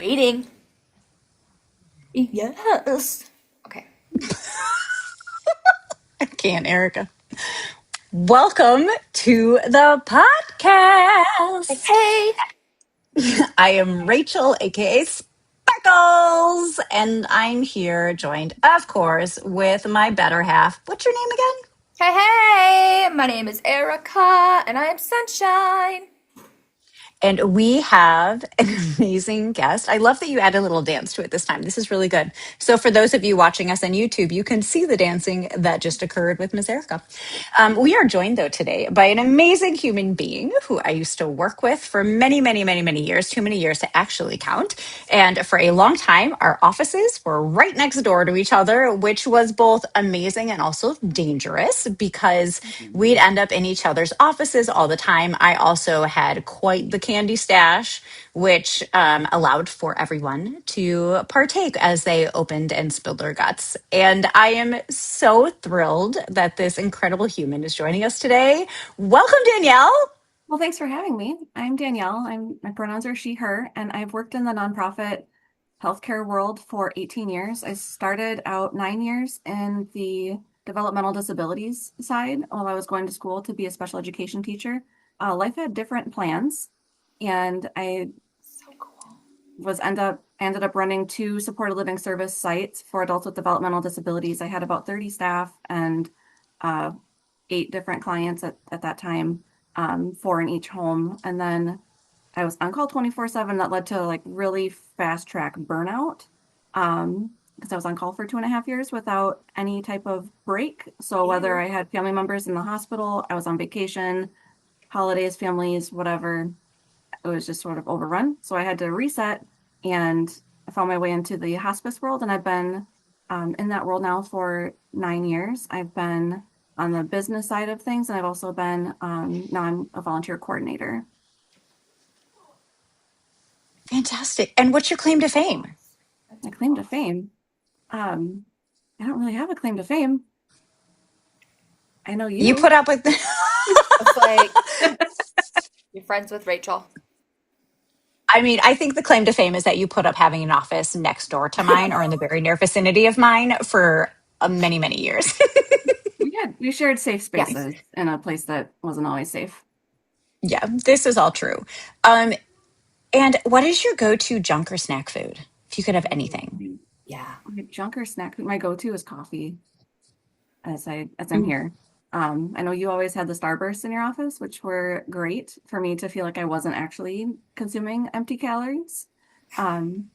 Waiting. Yes. Okay. I can't, Erica. Welcome to the podcast. Hey. I am Rachel, aka Speckles, and I'm here joined, of course, with my better half. What's your name again? Hey, hey. My name is Erica, and I am Sunshine. And we have an amazing guest. I love that you add a little dance to it this time. This is really good. So, for those of you watching us on YouTube, you can see the dancing that just occurred with Miss Erica. We are joined, though, today by an amazing human being who I used to work with for many, many, many, many years, too many years to actually count. And for a long time, our offices were right next door to each other, which was both amazing and also dangerous because we'd end up in each other's offices all the time. I also had quite the candy stash, which allowed for everyone to partake as they opened and spilled their guts. And I am so thrilled that this incredible human is joining us today. Welcome, Danielle. Well, thanks for having me. I'm Danielle. My pronouns are she, her, and I've worked in the nonprofit healthcare world for 18 years. I started out 9 years in the developmental disabilities side while I was going to school to be a special education teacher. Life had different plans, and I So cool. ended up running two supported living service sites for adults with developmental disabilities. I had about 30 staff and uh, 8 different clients at that time, 4 in each home. And then I was on call 24/7. That led to like really fast track burnout, because I was on call for 2.5 years without any type of break. So whether Ew. I had family members in the hospital, I was on vacation, holidays, families, whatever, it was just sort of overrun. So I had to reset, and I found my way into the hospice world. And I've been in that world now for 9 years. I've been on the business side of things, and I've also been now I'm a volunteer coordinator. Fantastic. And what's your claim to fame? That's My claim to awesome. fame. Um, I don't really have a claim to fame. I know You you. put up with. It's like you're friends with Rachel. I mean, I think the claim to fame is that you put up having an office next door to mine or in the very near vicinity of mine for many, many years. We shared safe Yes. spaces in a place that wasn't always safe. Yeah, this is all true. Um, and what is your go-to junk or snack food? If you could have anything. My, Yeah. my junk or snack food. My go-to is coffee as I'm Mm. here. I know you always had the Starbursts in your office, which were great for me to feel like I wasn't actually consuming empty calories. Um,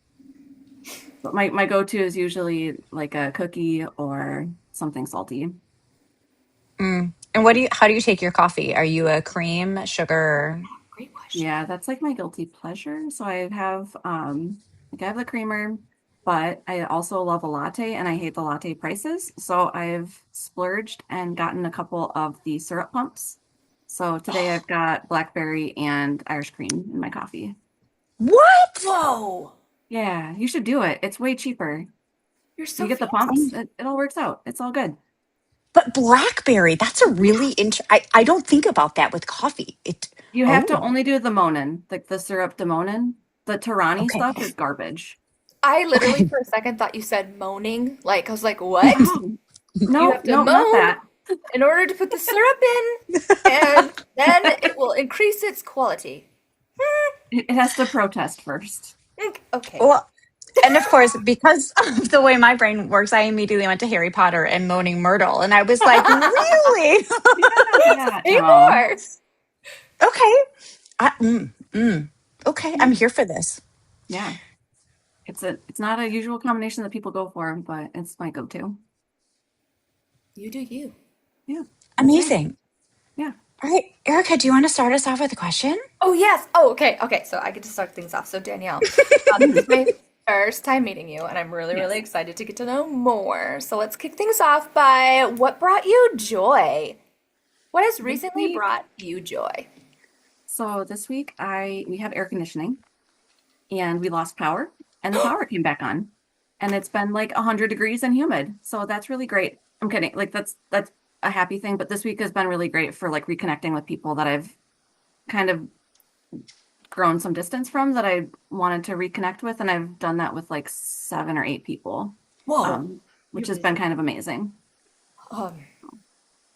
but my go-to is usually like a cookie or something salty. Mm. And how do you take your coffee? Are you a cream, sugar? Great question. Yeah, that's like my guilty pleasure. So I have like I have the creamer, but I also love a latte and I hate the latte prices. So I've splurged and gotten a couple of the syrup pumps. So today I've got blackberry and Irish cream in my coffee. What? Whoa. Yeah, you should do it. It's way cheaper. You're You so get the fancy. pumps, it all works out. It's all good. But blackberry, that's a really I don't think about that with coffee. You have to Oh, only do the Monin, like the syrup Demonin. The Tarani okay. stuff is garbage. I literally Okay. for a second thought you said moaning. Like I was like, what? Oh, You no, have to no, not moan that. in order to put the syrup in, and then it will increase its quality. It has to protest first. Okay. Well, and of course, because of the way my brain works, I immediately went to Harry Potter and Moaning Myrtle. And I was like, really? Yeah, yeah, Say no. more. Okay. Okay, Yeah, I'm here for this. yeah. It's not a usual combination that people go for, but it's my go-to. You do you. Yeah, that's me. Amazing. Yeah. All right, Erica, do you want to start us off with a question? Oh yes. Oh okay. Okay. So I get to start things off. So Danielle, this is my first time meeting you, and I'm really really Yes. excited to get to know more. So let's kick things off by what brought you joy. What has This recently week, brought you joy? so this week we have air conditioning and we lost power and the power came back on. And it's been like 100 degrees and humid. So that's really great. I'm kidding. Like that's a happy thing, but this week has been really great for like reconnecting with people that I've kind of outgrown some distance from that I wanted to reconnect with, and I've done that with like 7 or 8 people, Whoa. um, which You're has busy. been kind of amazing. Um,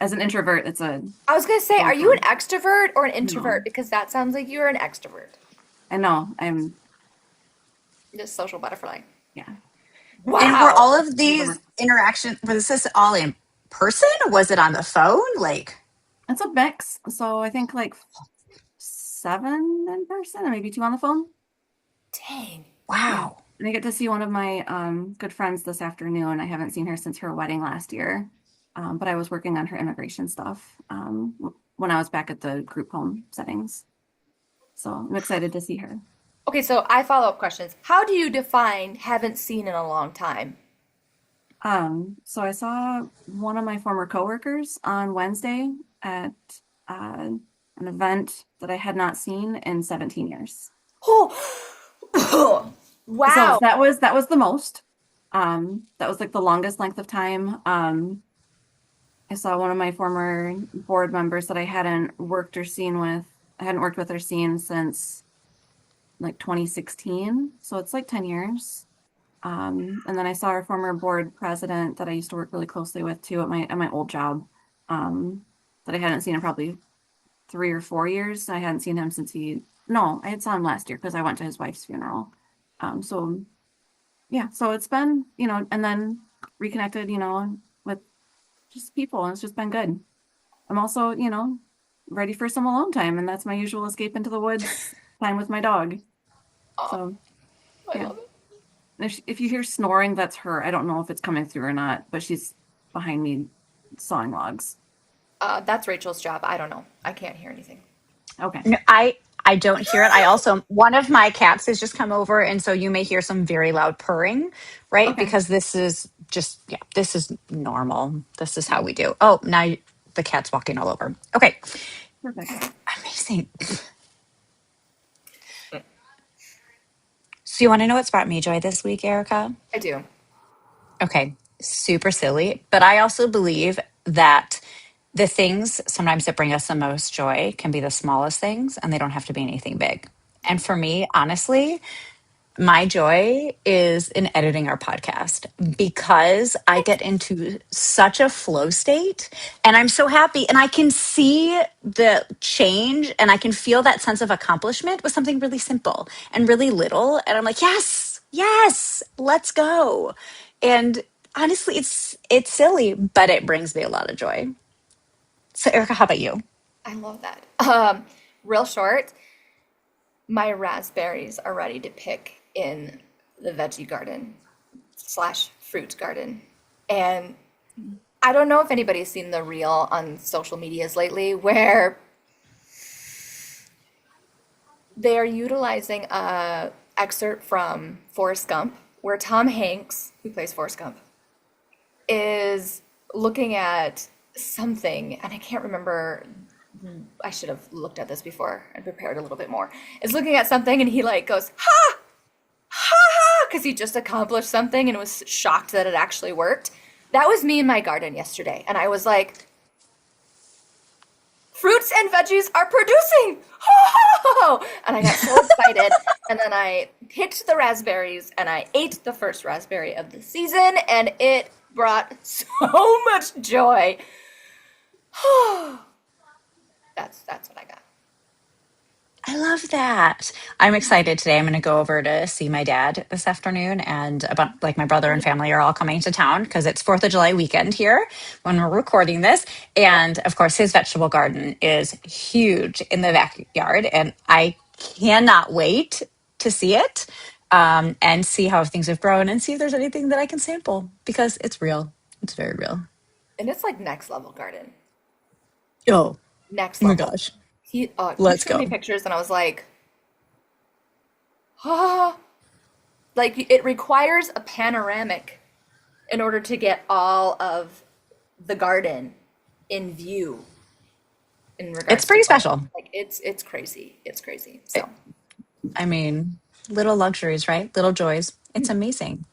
As an introvert, it's a I was gonna say, are long you an time. extrovert or an introvert? No, Because that sounds like you're an extrovert. I know I'm, Just social butterfly. yeah. And were Wow. all of these interactions, was this all in person? Was it on the phone? Like, It's a mix. So I think like 7 in person and maybe 2 on the phone. Dang. Yeah. wow. And I get to see one of my good friends this afternoon. I haven't seen her since her wedding last year. But I was working on her immigration stuff when I was back at the group home settings. So I'm excited to see her. Okay, so I follow-up questions. How do you define haven't seen in a long time? So I saw one of my former coworkers on Wednesday at an event that I had not seen in 17 years. Oh, So wow. that was the most. That was like the longest length of time. I saw one of my former board members that I hadn't worked with or seen since like 2016. So it's like 10 years. And then I saw our former board president that I used to work really closely with too at my old job. That I hadn't seen in probably 3 or 4 years. I hadn't seen him since no, I had saw him last year because I went to his wife's funeral. So yeah, so it's been, and then reconnected, with just people, and it's just been good. I'm also, ready for some alone time, and that's my usual escape into the woods time with my dog. Oh, So I yeah. love it. If you hear snoring, that's her. I don't know if it's coming through or not, but she's behind me sawing logs. That's Rachel's job. I don't know. I can't hear anything. Okay. No, I don't hear it. I also one of my cats has just come over, and so you may hear some very loud purring, right? Okay. Because this is just yeah, this is normal. This is how Yeah. we do. Oh, now the cat's walking all over. Okay, Perfect. amazing. So you want to know what's brought me joy this week, Erica? I do. Okay, super silly, but I also believe that the things sometimes that bring us the most joy can be the smallest things, and they don't have to be anything big. And for me, honestly, my joy is in editing our podcast because I get into such a flow state and I'm so happy and I can see the change and I can feel that sense of accomplishment with something really simple and really little. And I'm like, yes, yes, let's go. And honestly, it's silly, but it brings me a lot of joy. So Erica, how about you? I love that. Real short, my raspberries are ready to pick in the veggie garden slash fruit garden. And I don't know if anybody's seen the reel on social medias lately where they are utilizing a excerpt from Forrest Gump where Tom Hanks, who plays Forrest Gump, is looking at something, and I can't remember. I should have looked at this before and prepared a little bit more. Is looking at something, and he like goes, ha, ha, ha, because he just accomplished something and was shocked that it actually worked. That was me in my garden yesterday, and I was like, fruits and veggies are producing. Oh! And I got so excited. And then I picked the raspberries and I ate the first raspberry of the season, and it brought so much joy. That's what I got. I love that. I'm excited today. I'm going to go over to see my dad this afternoon, and about like my brother and family are all coming to town because it's 4th of July weekend here when we're recording this. Yep. And of course, his vegetable garden is huge in the backyard, and I cannot wait to see it and see how things have grown and see if there's anything that I can sample because it's real. It's very real. And it's like next level garden. Oh Next my level. gosh. He Let's showed me go. pictures and I was like, ah, like it requires a panoramic in order to get all of the garden in view in It's regards to pretty growing. special. Like it's crazy. It's crazy. So I mean, little luxuries, right? Little joys. It's amazing.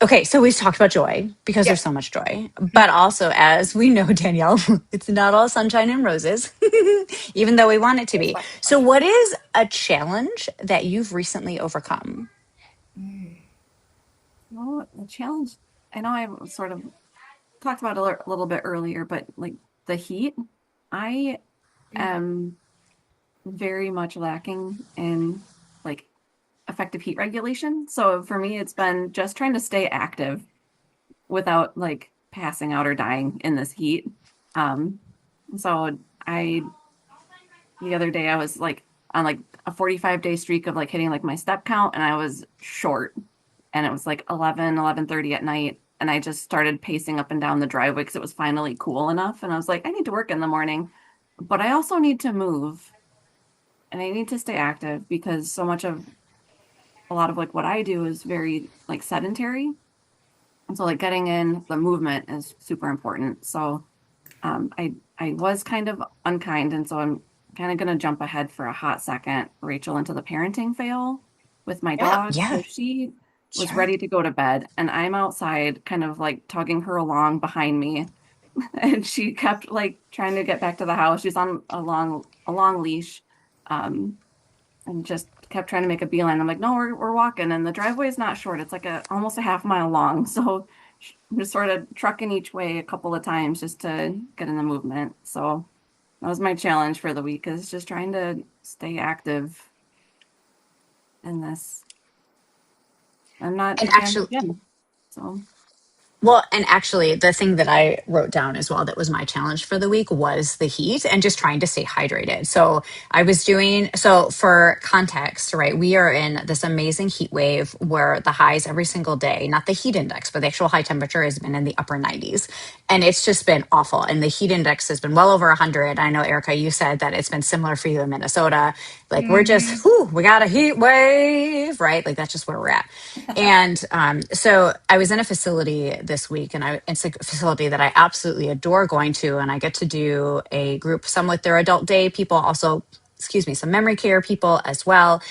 Okay, so we've talked about joy because there's so Yes. much joy, but also, as we know, Danielle, it's not all sunshine and roses, even though we want it to It's be. fine. It's So, fine. what is a challenge that you've recently overcome? Well, the challenge, I know I sort of talked about it a little bit earlier, but like the heat, I am very much lacking in like effective heat regulation. So for me, it's been just trying to stay active without like passing out or dying in this heat. Um, so I the other day I was like on like a 45-day streak of like hitting like my step count and I was short and it was like 11:30 at night and I just started pacing up and down the driveway because it was finally cool enough and I was like I need to work in the morning, but I also need to move and I need to stay active because so much of a lot of like what I do is very like sedentary. And so like getting in the movement is super important. So I was kind of unkind, and so I'm kind of gonna jump ahead for a hot second, Rachel, into the parenting fail with my Yeah. dog. Yeah, So she was sure. ready to go to bed, and I'm outside, kind of like tugging her along behind me, and she kept like trying to get back to the house. She's on a long leash, um, and just kept trying to make a beeline. I'm like, no, we're walking, and the driveway is not short. It's like a almost a half mile long. So I'm just sort of trucking each way a couple of times just to get in the movement. So that was my challenge for the week is just trying to stay active in this. I'm not And a fan of the actually, gym. So well, and actually, the thing that I wrote down as well that was my challenge for the week was the heat and just trying to stay hydrated. So, I was doing, so for context, right, we are in this amazing heat wave where the highs every single day, not the heat index, but the actual high temperature has been in the upper 90s. And it's just been awful. And the heat index has been well over 100. I know, Erica, you said that it's been similar for you in Minnesota. Like, we're just, Hmm. whew, we got a heat wave, right? Like, that's just where we're at. And so I was in a facility this week, and it's a facility that I absolutely adore going to. And I get to do a group, some with their adult day people, also, excuse me, some memory care people as well.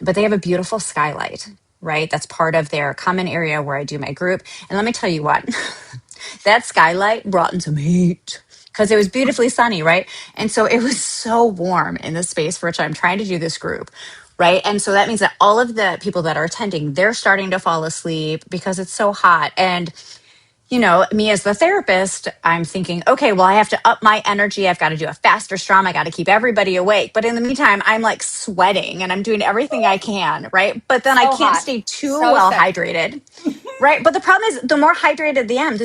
But they have a beautiful skylight, right? That's part of their common area where I do my group. And let me tell you what, that skylight brought in some heat because it was beautifully sunny, right? And so it was so warm in the space for which I'm trying to do this group, right? And so that means that all of the people that are attending, they're starting to fall asleep because it's so hot. And me as the therapist, I'm thinking, okay, well, I have to up my energy. I've got to do a faster strum. I got to keep everybody awake. But in the meantime, I'm like sweating and I'm doing everything I can, right? But then I So can't hot. stay too So well sexy. hydrated. Right. But the problem is the more hydrated I am,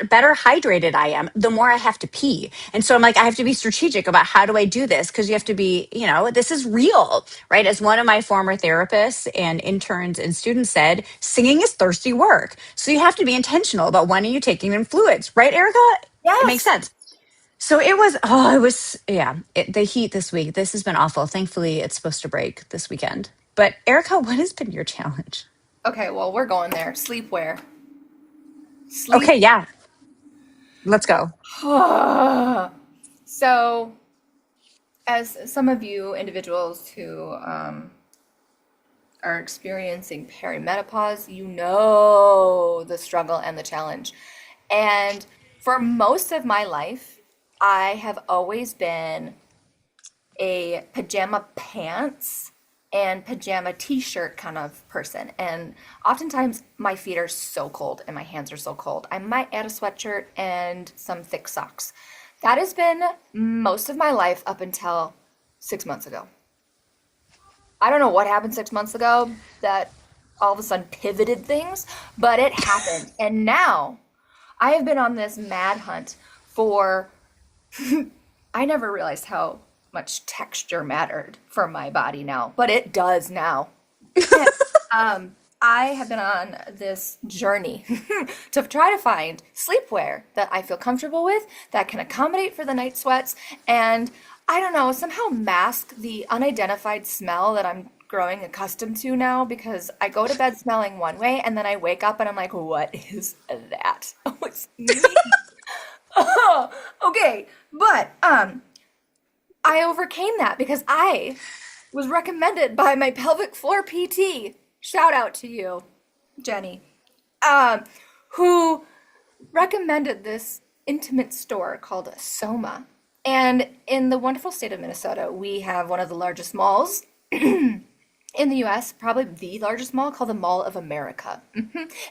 better hydrated I am, the more I have to pee. And so I'm like, I have to be strategic about how do I do this? Because you have to be, this is real, right? As one of my former therapists and interns and students said, singing is thirsty work. So you have to be intentional about when are you taking in fluids, right, Erica? It makes Yes. sense. So yeah, the heat this week. This has been awful. Thankfully, it's supposed to break this weekend. But Erica, what has been your challenge? Okay, well, we're going there. Sleepwear. Sleep. Okay, yeah, let's go. So, as some of you individuals who are experiencing perimenopause, you know the struggle and the challenge. And for most of my life, I have always been a pajama pants and pajama t-shirt kind of person. And oftentimes my feet are so cold and my hands are so cold. I might add a sweatshirt and some thick socks. That has been most of my life up until 6 months ago. I don't know what happened 6 months ago that all of a sudden pivoted things, but it happened. And now I have been on this mad hunt for, I never realized how much texture mattered for my body now, but it does now. And, I have been on this journey to try to find sleepwear that I feel comfortable with, that can accommodate for the night sweats, and I don't know, somehow mask the unidentified smell that I'm growing accustomed to now because I go to bed smelling one way and then I wake up and I'm like, what is that? Oh, it's me. Oh, okay. But I overcame that because I was recommended by my pelvic floor PT. Shout out to you, Jenny. um, who recommended this intimate store called Soma. And in the wonderful state of Minnesota, we have one of the largest malls in the US, probably the largest mall called the Mall of America.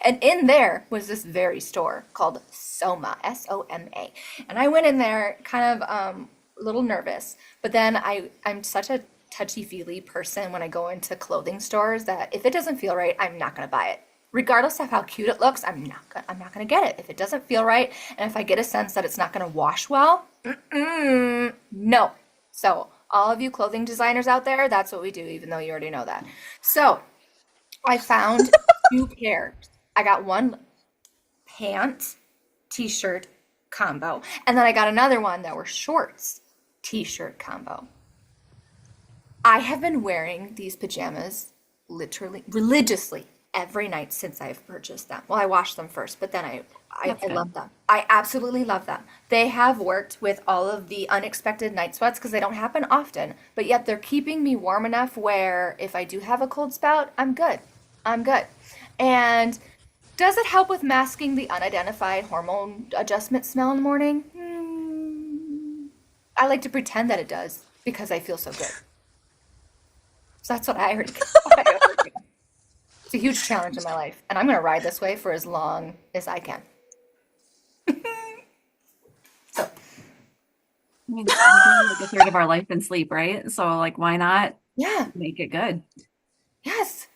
And in there was this very store called Soma, Soma. And I went in there kind of a little nervous, but then I'm such a touchy-feely person when I go into clothing stores that if it doesn't feel right, I'm not going to buy it. Regardless of how cute it looks, I'm not going to get it. If it doesn't feel right, and if I get a sense that it's not going to wash well, no. So, all of you clothing designers out there, that's what we do, even though you already know that. So, I found two pairs. I got one pant t-shirt combo, and then I got another one that were shorts t-shirt combo. I have been wearing these pajamas literally religiously every night since I've purchased them. Well, I washed them first, but then That's I good. love them. I absolutely love them. They have worked with all of the unexpected night sweats because they don't happen often, but yet they're keeping me warm enough where if I do have a cold spout, I'm good. I'm good. And does it help with masking the unidentified hormone adjustment smell in the morning? I like to pretend that it does because I feel so good. So that's what I already got. It's a huge challenge in my life, and I'm going to ride this way for as long as I can. So, I mean, we do like a third of our life in sleep, right? So like, why not yeah, make it good? yes.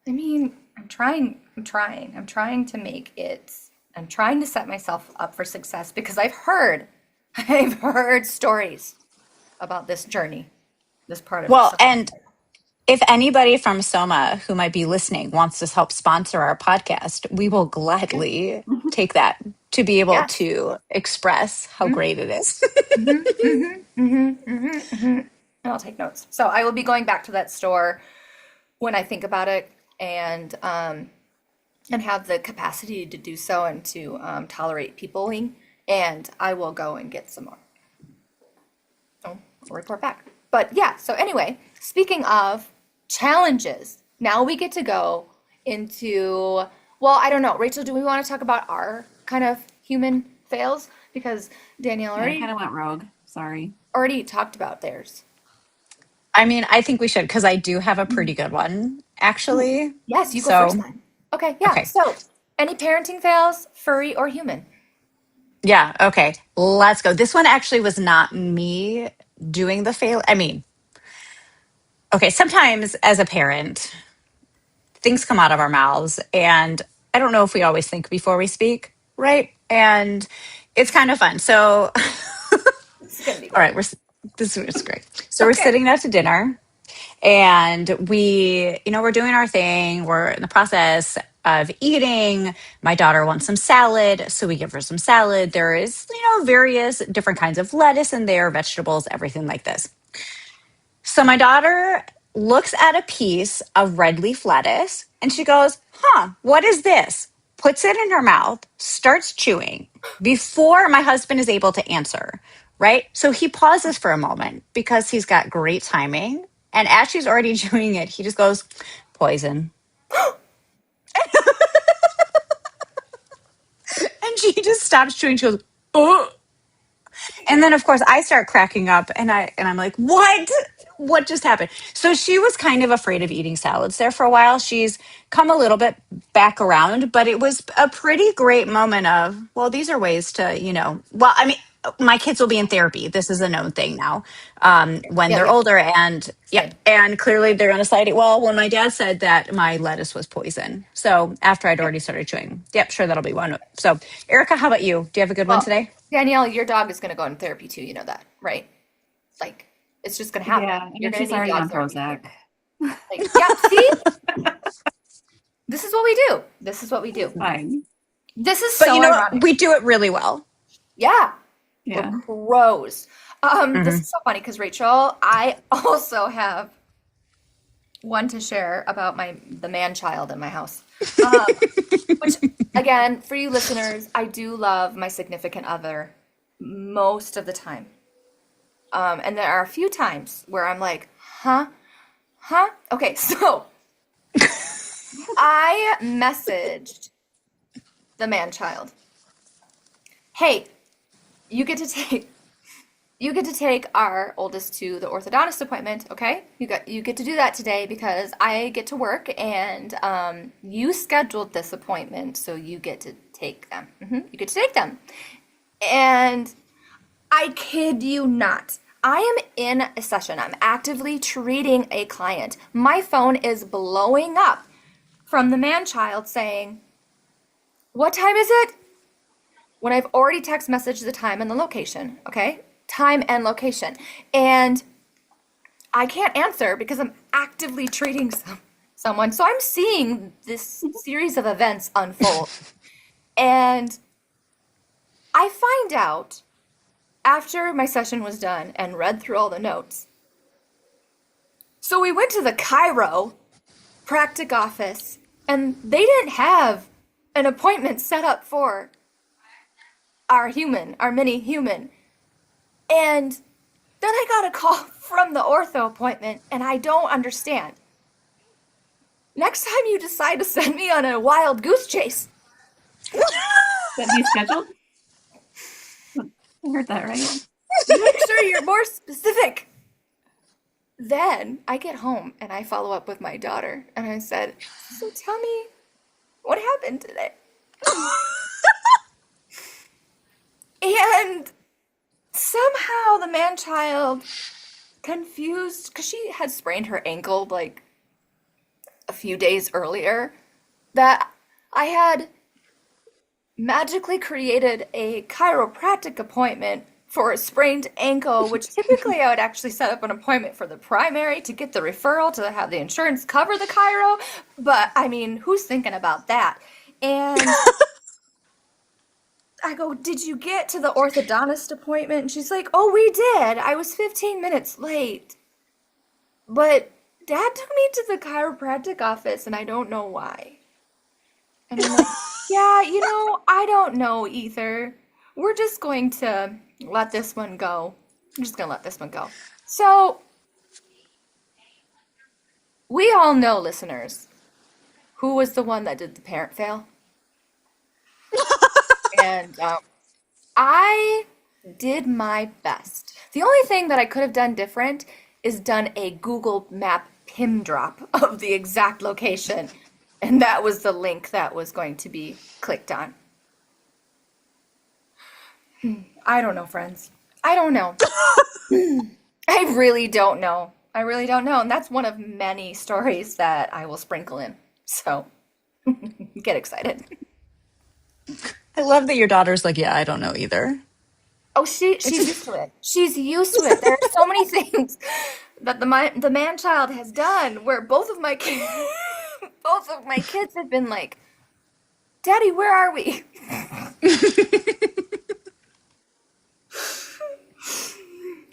I mean, I'm trying to make it, I'm trying to set myself up for success because I've heard stories about this journey, this part of Well, so. and if anybody from Soma who might be listening wants to help sponsor our podcast, we will gladly take that to be able Yes. to express how great it is. And I'll take notes. So I will be going back to that store when I think about it and have the capacity to do so and to tolerate peopling. And I will go and get some more. So I'll report back. But yeah, so anyway, speaking of challenges, now we get to go into, well, I don't know. Rachel, do we want to talk about our kind of human fails? Because Danielle Yeah, I kind of went rogue. Sorry. already talked about theirs. I mean, I think we should because I do have a pretty good one, Ooh, actually. yes, you go first So, then. Okay, yeah. okay. So, any parenting fails, furry or human? Yeah, okay. Let's go. This one actually was not me doing the fail. I mean, okay, sometimes as a parent, things come out of our mouths, and I don't know if we always think before we speak, right? And it's kind of fun. So, This is gonna be all good. right, this is great. So we're Okay. sitting out to dinner, and we're doing our thing. We're in the process of eating. My daughter wants some salad, so we give her some salad. There is, various different kinds of lettuce in there, vegetables, everything like this. So my daughter looks at a piece of red leaf lettuce and she goes, "Huh, what is this?" Puts it in her mouth, starts chewing before my husband is able to answer, right? So he pauses for a moment because he's got great timing. And as she's already chewing it, he just goes, "Poison." And she just stops chewing. She goes, "Oh." And then of course I start cracking up and I'm like, "What? What just happened?" So she was kind of afraid of eating salads there for a while. She's come a little bit back around, but it was a pretty great moment of, well, these are ways to, well, I mean, my kids will be in therapy. This is a known thing now. When Yeah, they're yeah, older and yep, same. and clearly they're on a side. Well, when my dad said that my lettuce was poison. So after I'd Yeah. already started chewing. Yep, sure that'll be one. So Erica, how about you? Do you have a good one Well, today? Danielle, your dog is gonna go in therapy too. You know that, right? Like, it's just gonna happen. Yeah, I You're mean, gonna she's need already dog on therapy soon. Prozac. Like, yeah, see? This is what we do. This is what we It's do. fine. This is But you so know what? ironic. We do it really well. Yeah, we're Yeah. pros. This Hmm. is so funny because Rachel, I also have one to share about the man child in my house. Um, which again, for you listeners, I do love my significant other most of the time. And there are a few times where I'm like, huh? Huh? Okay, so I messaged the man child, hey, you get to take you get to take our oldest to the orthodontist appointment, okay? You get to do that today because I get to work and you scheduled this appointment, so you get to take them. You get to take them. And I kid you not. I am in a session. I'm actively treating a client. My phone is blowing up from the man child saying, "What time is it?" When I've already text messaged the time and the location, okay? Time and location. And I can't answer because I'm actively treating someone. So I'm seeing this series of events unfold. And I find out after my session was done and read through all the notes. So we went to the chiropractic office and they didn't have an appointment set up for our mini human. And then I got a call from the ortho appointment, and I don't understand. Next time you decide to send me on a wild goose chase, That he scheduled? I heard that right. make sure you're more specific. Then I get home and I follow up with my daughter, and I said, "So tell me, what happened today?" And somehow the man child confused because she had sprained her ankle like a few days earlier, that I had magically created a chiropractic appointment for a sprained ankle, which typically I would actually set up an appointment for the primary to get the referral to have the insurance cover the chiro. But I mean, who's thinking about that? And I go, "Did you get to the orthodontist appointment?" And she's like, "Oh, we did. I was 15 minutes late. But Dad took me to the chiropractic office and I don't know why." And I'm like, "Yeah, I don't know either. We're just going to let this one go. I'm just going to let this one go." So we all know, listeners, who was the one that did the parent fail. And I did my best. The only thing that I could have done different is done a Google Map pin drop of the exact location. And that was the link that was going to be clicked on. I don't know, friends. I don't know. I really don't know. I really don't know. And that's one of many stories that I will sprinkle in. So get excited. I love that your daughter's like, yeah, I don't know either. Oh, she's used to it. She's used to it. There are so many things that the man child has done where both of my kids both of my kids have been like, "Daddy, where are we?"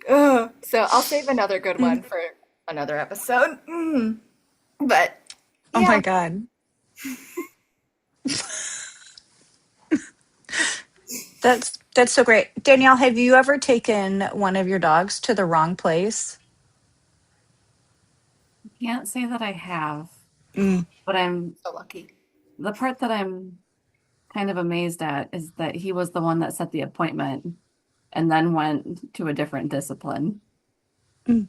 Ugh. So I'll save another good one for another episode. But Oh my yeah, God. That's so great. Danielle, have you ever taken one of your dogs to the wrong place? Can't say that I have, Mm. but so lucky. the part that I'm kind of amazed at is that he was the one that set the appointment and then went to a different discipline. Mm.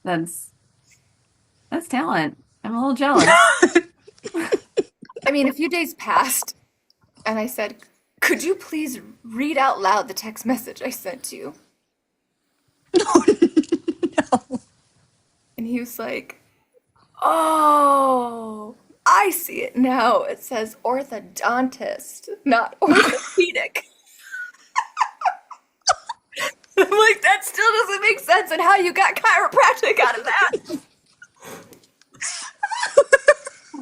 That's that's talent. I'm a little jealous. I mean, a few days passed, and I said, "Could you please read out loud the text message I sent you?" No. And he was like, "Oh, I see it now. It says orthodontist, not orthopedic." I'm like, "That still doesn't make sense and how you got chiropractic out of that."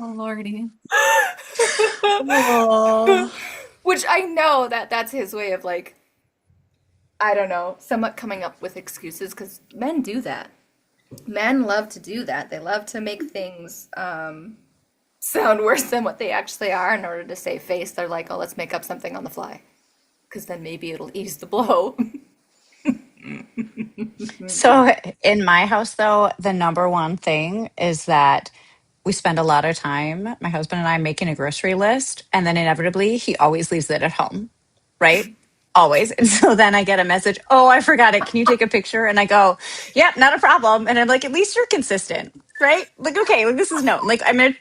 Oh, Lordy. Oh. Which I know that that's his way of like, I don't know, somewhat coming up with excuses because men do that. Men love to do that. They love to make things sound worse than what they actually are in order to save face. They're like, "Oh, let's make up something on the fly because then maybe it'll ease the blow." So in my house, though, the number one thing is that we spend a lot of time, my husband and I, making a grocery list, and then inevitably he always leaves it at home, right? Always. And so then I get a message, oh, I forgot it. Can you take a picture? And I go, yep, not a problem. And I'm like, at least you're consistent, right? Like, okay, like this is known. Like, I'm gonna,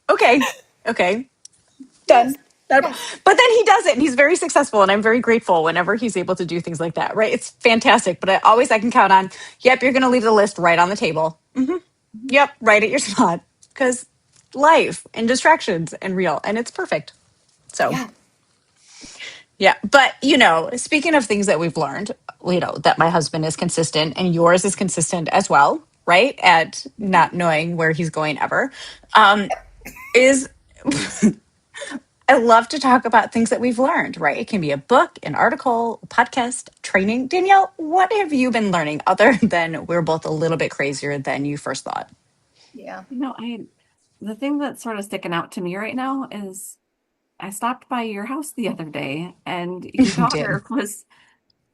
okay, okay, Yes. done. But Yes. then he does it and he's very successful. And I'm very grateful whenever he's able to do things like that, right? It's fantastic. But I can count on, yep, you're going to leave the list right on the table. Yep, right at your spot. Because life and distractions and real. And it's perfect. So, Yeah. yeah. But, speaking of things that we've learned, that my husband is consistent and yours is consistent as well, right? At not knowing where he's going ever, is I love to talk about things that we've learned, right? It can be a book, an article, a podcast, training. Danielle, what have you been learning other than we're both a little bit crazier than you first thought? Yeah. The thing that's sort of sticking out to me right now is I stopped by your house the other day and your You did. daughter was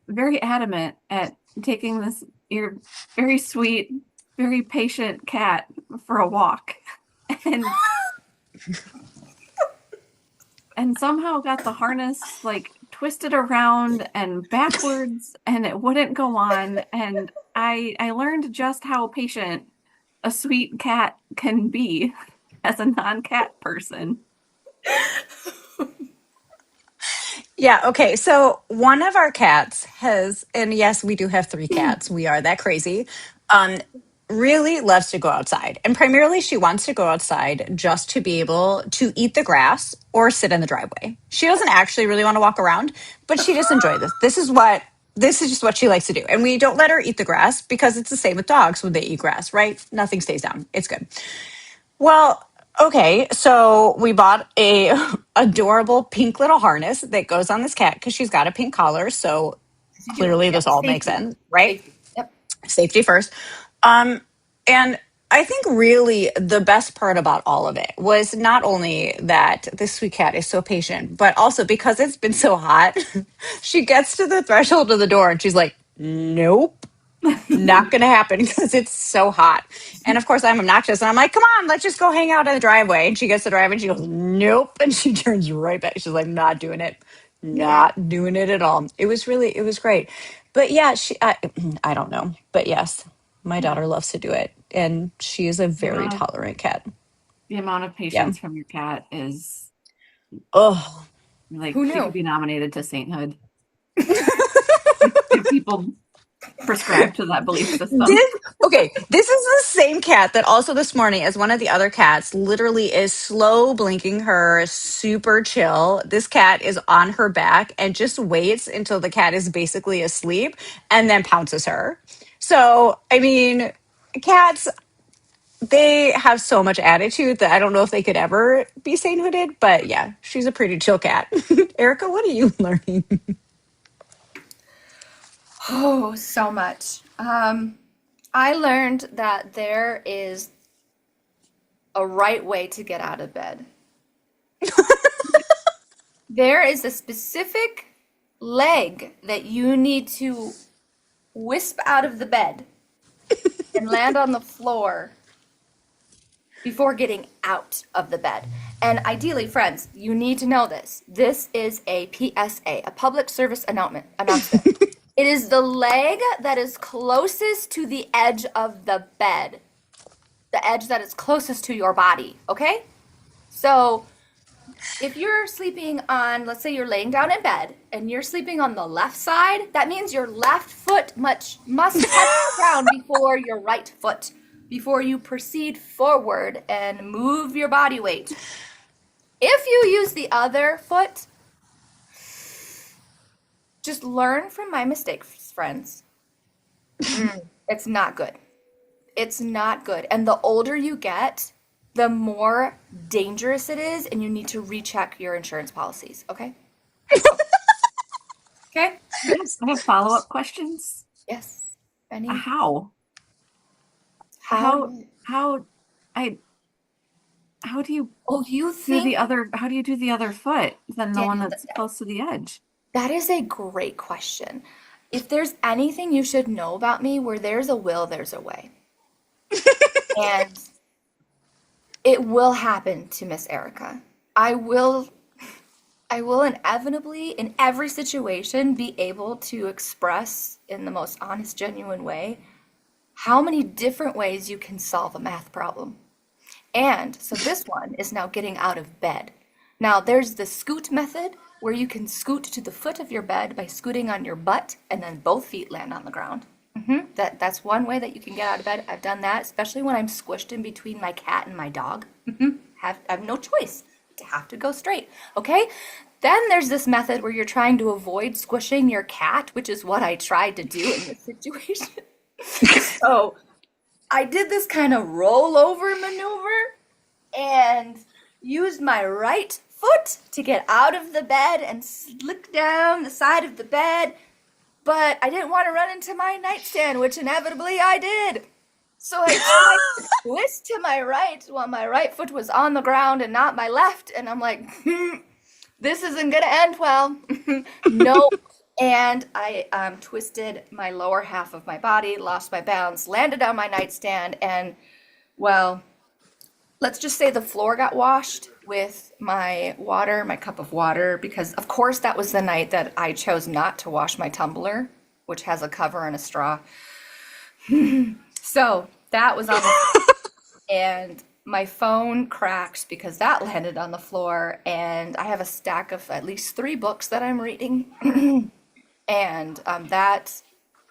very adamant at taking your very sweet, very patient cat for a walk. And somehow got the harness like twisted around and backwards and it wouldn't go on. And I learned just how patient a sweet cat can be as a non-cat person. Yeah. Okay. So one of our cats has, and yes, we do have three cats. We are that crazy. Um, really loves to go outside. And primarily she wants to go outside just to be able to eat the grass or sit in the driveway. She doesn't actually really want to walk around, but she just enjoys this. This is just what she likes to do. And we don't let her eat the grass because it's the same with dogs when they eat grass, right? Nothing stays down. It's good. Well, okay, so we bought a adorable pink little harness that goes on this cat because she's got a pink collar. So Yes, you do. clearly, this Yep. all makes Safety. sense, right? Safety. Yep. Safety first. Um, and I think really the best part about all of it was not only that this sweet cat is so patient, but also because it's been so hot, she gets to the threshold of the door and she's like, nope, not going to happen because it's so hot. And of course, I'm obnoxious and I'm like, come on, let's just go hang out in the driveway. And she gets to the driveway and she goes, nope. And she turns right back. She's like, not doing it. Yeah. Not doing it at all. It was great. But yeah, I don't know. But yes, my Yeah. daughter loves to do it. And she is a The very amount of tolerant cat. the amount of Yeah. patience from your cat is Oh, like Who she could knew? be nominated to sainthood if people prescribe to that belief system. This is the same cat that also this morning, as one of the other cats, literally is slow blinking her, super chill. This cat is on her back and just waits until the cat is basically asleep and then pounces her. So, I mean, cats, they have so much attitude that I don't know if they could ever be sainthooded, but yeah, she's a pretty chill cat. Erica, what are you learning? Oh, so much. I learned that there is a right way to get out of bed. There is a specific leg that you need to wisp out of the bed and land on the floor before getting out of the bed. And ideally, friends, you need to know this. This is a PSA, a public service announcement. It is the leg that is closest to the edge of the bed, the edge that is closest to your body, okay? So if you're sleeping on, let's say you're laying down in bed and you're sleeping on the left side, that means your left foot must touch the ground before your right foot, before you proceed forward and move your body weight. If you use the other foot, just learn from my mistakes, friends. It's not good. It's not good. And the older you get, the more dangerous it is, and you need to recheck your insurance policies, okay? Okay? Yes, I have follow-up questions. Yes. Any How? how How how I how do you Oh, you do the think, other how do you do the other foot than the one Danielle, that's close to the edge? that is a great question. If there's anything you should know about me, where there's a will, there's a way. And it will happen to Miss Erica. I will I will inevitably, in every situation, be able to express in the most honest, genuine way how many different ways you can solve a math problem. And so this one is now getting out of bed. Now, there's the scoot method where you can scoot to the foot of your bed by scooting on your butt and then both feet land on the ground. That's one way that you can get out of bed. I've done that, especially when I'm squished in between my cat and my dog. I have no choice. To have to go straight. Okay? Then there's this method where you're trying to avoid squishing your cat, which is what I tried to do in this situation. So I did this kind of rollover maneuver and used my right foot to get out of the bed and slick down the side of the bed, but I didn't want to run into my nightstand, which inevitably I did. So I tried to twist to my right while my right foot was on the ground and not my left, and I'm like, this isn't gonna end well. No. And I twisted my lower half of my body, lost my balance, landed on my nightstand, and well, let's just say the floor got washed with my water, my cup of water, because of course that was the night that I chose not to wash my tumbler, which has a cover and a straw. So that was on the and my phone cracked because that landed on the floor, and I have a stack of at least 3 books that I'm reading. And that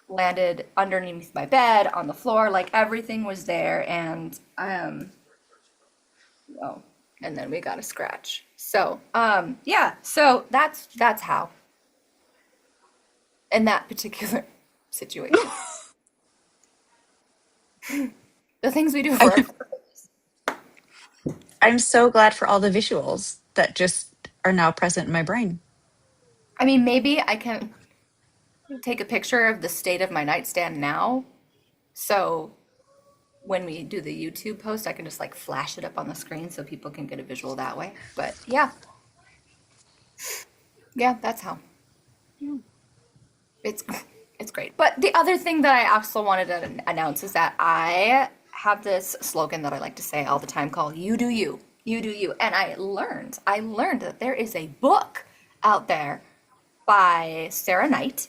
landed underneath my bed on the floor, like everything was there, and oh, and then we got a scratch. So yeah, so that's how in that particular situation. The things we do for I'm so glad for all the visuals that just are now present in my brain. I mean, maybe I can take a picture of the state of my nightstand now. So when we do the YouTube post, I can just like flash it up on the screen so people can get a visual that way. But yeah. Yeah, that's how. It's it's great. But the other thing that I also wanted to announce is that I have this slogan that I like to say all the time called "You do you, you do you." And I learned that there is a book out there by Sarah Knight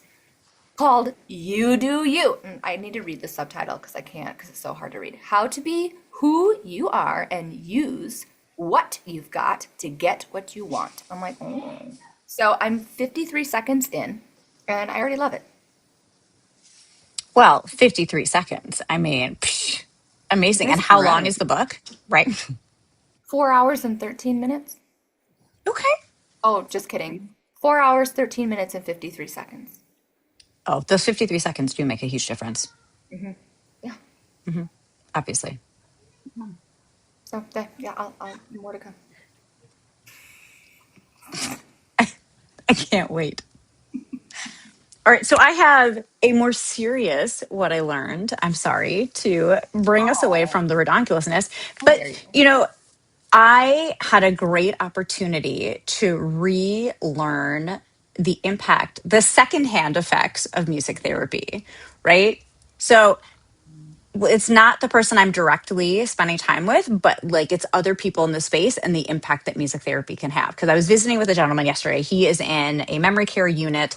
called "You Do You." And I need to read the subtitle because I can't because it's so hard to read. How to be who you are and use what you've got to get what you want. I'm like, oh. So I'm 53 seconds in, and I already love it. Well, 53 seconds. I mean, psh, amazing. Nice And how long bread. is the book? Right. 4 hours and 13 minutes. Okay. Oh, just kidding. 4 hours, 13 minutes, and 53 seconds. Oh, those 53 seconds do make a huge difference, Yeah. obviously. So, yeah, I'll more to come. I can't wait. All right. So I have a more serious what I learned. I'm sorry to bring us away Oh, from the redonkulousness. how But, dare you? you know, I had a great opportunity to relearn the impact, the secondhand effects of music therapy, right? So it's not the person I'm directly spending time with, but like it's other people in the space and the impact that music therapy can have. Because I was visiting with a gentleman yesterday. He is in a memory care unit.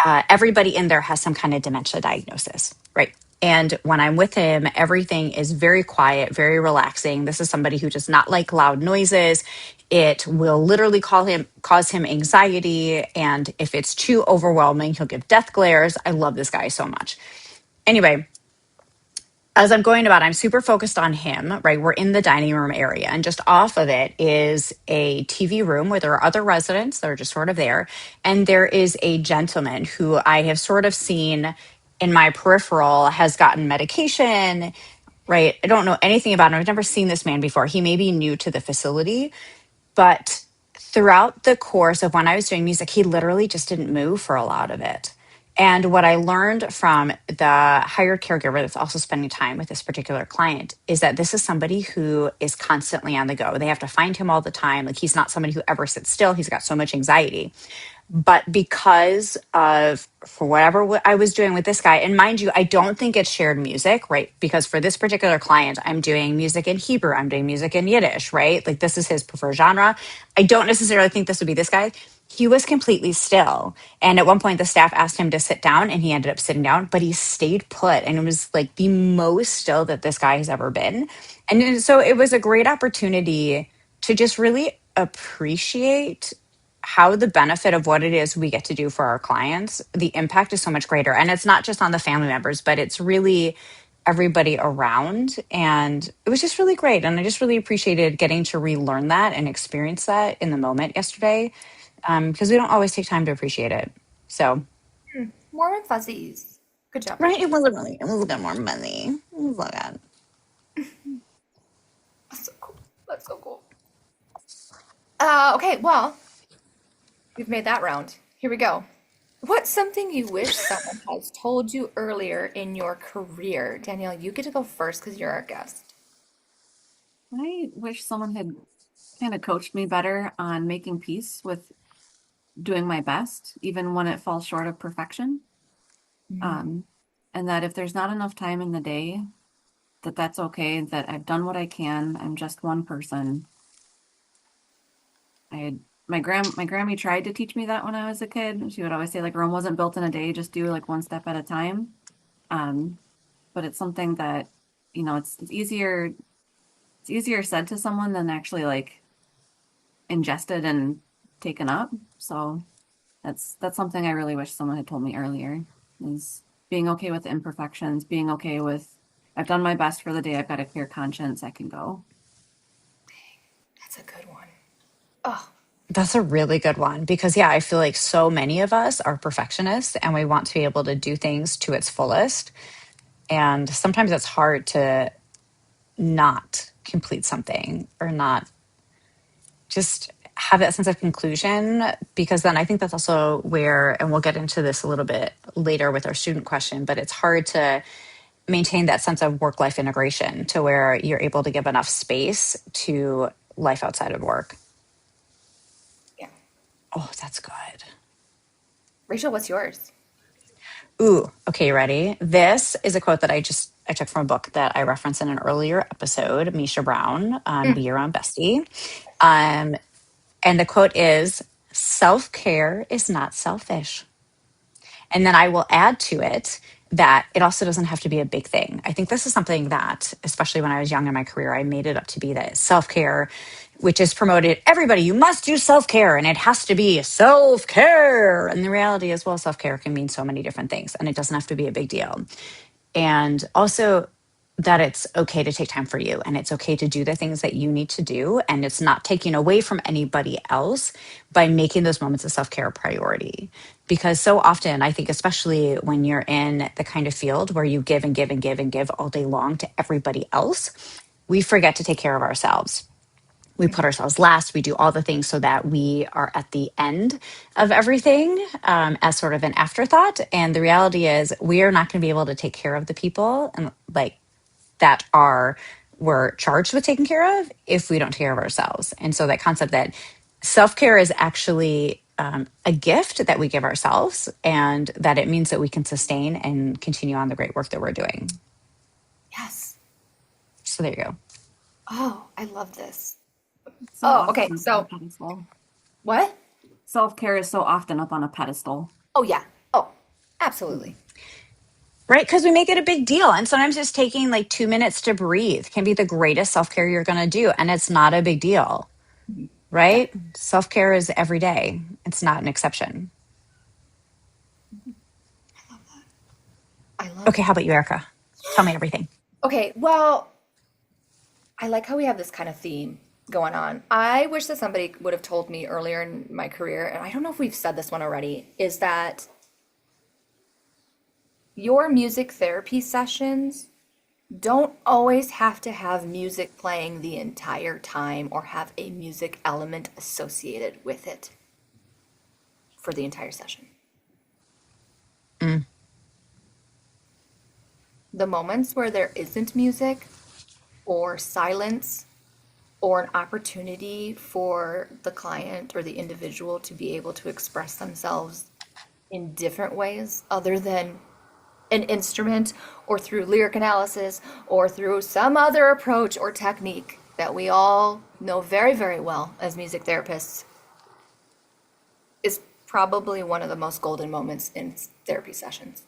Everybody in there has some kind of dementia diagnosis, right? And when I'm with him, everything is very quiet, very relaxing. This is somebody who does not like loud noises. It will literally cause him anxiety. And if it's too overwhelming, he'll give death glares. I love this guy so much. Anyway, as I'm going about, I'm super focused on him, right? We're in the dining room area, and just off of it is a TV room where there are other residents that are just sort of there. And there is a gentleman who I have sort of seen in my peripheral has gotten medication, right? I don't know anything about him. I've never seen this man before. He may be new to the facility, but throughout the course of when I was doing music, he literally just didn't move for a lot of it. And what I learned from the hired caregiver that's also spending time with this particular client is that this is somebody who is constantly on the go. They have to find him all the time. Like he's not somebody who ever sits still. He's got so much anxiety. But because of, for whatever I was doing with this guy, and mind you, I don't think it's shared music, right? Because for this particular client, I'm doing music in Hebrew, I'm doing music in Yiddish, right? Like this is his preferred genre. I don't necessarily think this would be this guy. He was completely still. And at one point, the staff asked him to sit down, and he ended up sitting down, but he stayed put. And it was like the most still that this guy has ever been. So it was a great opportunity to just really appreciate how the benefit of what it is we get to do for our clients, the impact is so much greater. And it's not just on the family members, but it's really everybody around. And it was just really great. And I just really appreciated getting to relearn that and experience that in the moment yesterday, because we don't always take time to appreciate it. So, Warm and fuzzies. Good job, right, Rachel. it was a bit more money. It was like that. That's so cool. That's so cool. Okay, well, we've made that round. Here we go. What's something you wish someone has told you earlier in your career? Danielle, you get to go first because you're our guest. I wish someone had kind of coached me better on making peace with doing my best, even when it falls short of perfection. Mhm. Um, and that if there's not enough time in the day, that's okay, that I've done what I can. I'm just one person. I had my Grammy tried to teach me that when I was a kid. She would always say like Rome wasn't built in a day, just do like one step at a time. Um, but it's something that, it's easier said to someone than actually like ingested and taken up. So that's something I really wish someone had told me earlier is being okay with the imperfections, being okay with I've done my best for the day. I've got a clear conscience. I can go. That's a good one. Oh, That's a really good one because, yeah, I feel like so many of us are perfectionists and we want to be able to do things to its fullest. And sometimes it's hard to not complete something or not just have that sense of conclusion, because then I think that's also where, and we'll get into this a little bit later with our student question, but it's hard to maintain that sense of work life integration to where you're able to give enough space to life outside of work. yeah. Oh, that's good. Rachel, what's yours? Ooh, okay, ready? This is a quote that I took from a book that I referenced in an earlier episode, Misha Brown, Mm. Be Your Own Bestie. Um, and the quote is, self-care is not selfish. And then I will add to it that it also doesn't have to be a big thing. I think this is something that, especially when I was young in my career, I made it up to be that self care, which is promoted everybody, you must do self care and it has to be self care. And the reality is, well, self care can mean so many different things and it doesn't have to be a big deal. And also, that it's okay to take time for you and it's okay to do the things that you need to do. And it's not taking away from anybody else by making those moments of self care a priority. Because so often, I think, especially when you're in the kind of field where you give and give and give and give all day long to everybody else, we forget to take care of ourselves. We put ourselves last. We do all the things so that we are at the end of everything, as sort of an afterthought. And the reality is, we are not going to be able to take care of the people and like that are we're charged with taking care of if we don't take care of ourselves. And so that concept that self-care is actually a gift that we give ourselves and that it means that we can sustain and continue on the great work that we're doing. Yes. So there you go. Oh, I love this. So Oh, okay. often up on a So, pedestal. what? Self-care is so often up on a pedestal. Oh, yeah. Oh, absolutely. Right, because we make it a big deal, and sometimes just taking like 2 minutes to breathe can be the greatest self-care you're going to do, and it's not a big deal. Yeah. Right, self-care is every day. It's not an exception. I love Okay, how that. about you, Erica? Tell me everything. Okay, well, I like how we have this kind of theme going on. I wish that somebody would have told me earlier in my career, and I don't know if we've said this one already, is that your music therapy sessions don't always have to have music playing the entire time or have a music element associated with it for the entire session. Mm, The moments where there isn't music or silence or an opportunity for the client or the individual to be able to express themselves in different ways other than an instrument or through lyric analysis or through some other approach or technique that we all know very, very well as music therapists, is probably one of the most golden moments in therapy sessions.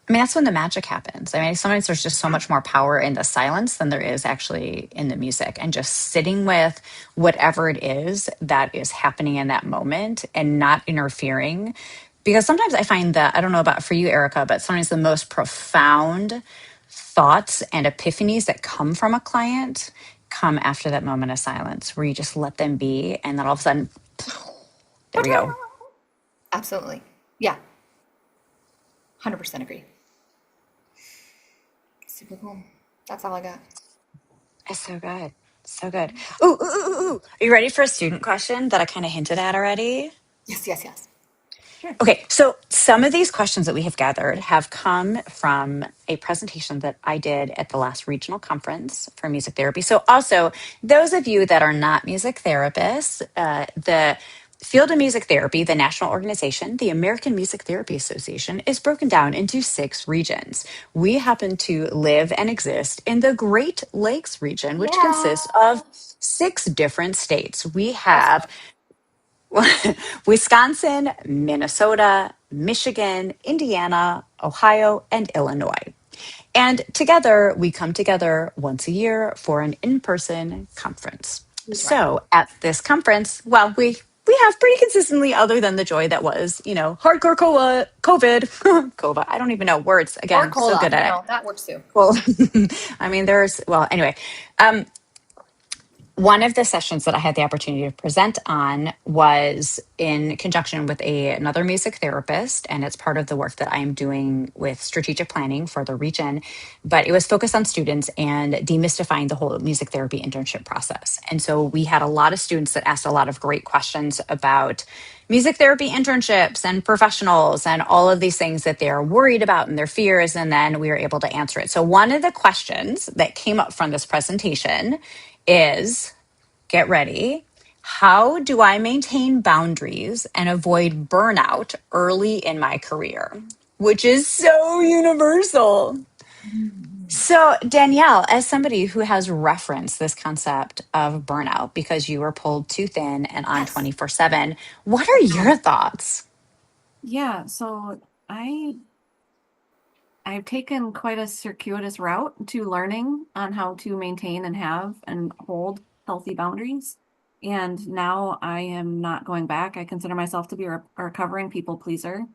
I mean, that's when the magic happens. I mean, sometimes there's just so much more power in the silence than there is actually in the music, and just sitting with whatever it is that is happening in that moment and not interfering. Because sometimes I find that, I don't know about for you, Erica, but sometimes the most profound thoughts and epiphanies that come from a client come after that moment of silence where you just let them be. And then all of a sudden, there we go. Absolutely. Yeah, 100% agree. Super cool. That's all I got. It's so good. So good. Ooh, ooh, ooh, ooh, ooh. Are you ready for a student question that I kind of hinted at already? Yes, yes, yes. Sure. Okay, so some of these questions that we have gathered have come from a presentation that I did at the last regional conference for music therapy. So, also, those of you that are not music therapists, the field of music therapy, the national organization, the American Music Therapy Association, is broken down into 6 regions. We happen to live and exist in the Great Lakes region, which Yeah. consists of 6 different states. We That's have Wisconsin, Minnesota, Michigan, Indiana, Ohio, and Illinois. And together, we come together once a year for an in person conference. we try. So at this conference, well, we have pretty consistently, other than the joy that was, hardcore COVID, COVID. I don't even know words. Or Again, so cola, good at it. that works too. Well, I mean, anyway. Um, One of the sessions that I had the opportunity to present on was in conjunction with another music therapist, and it's part of the work that I am doing with strategic planning for the region. But it was focused on students and demystifying the whole music therapy internship process. And so we had a lot of students that asked a lot of great questions about music therapy internships and professionals and all of these things that they're worried about and their fears. And then we were able to answer it. So one of the questions that came up from this presentation is, get ready. How do I maintain boundaries and avoid burnout early in my career? Which is so universal. So, Danielle, as somebody who has referenced this concept of burnout because you were pulled too thin and on Yes. 24/7, what are your thoughts? Yeah, so I've taken quite a circuitous route to learning on how to maintain and have and hold healthy boundaries. And now I am not going back. I consider myself to be a recovering people pleaser.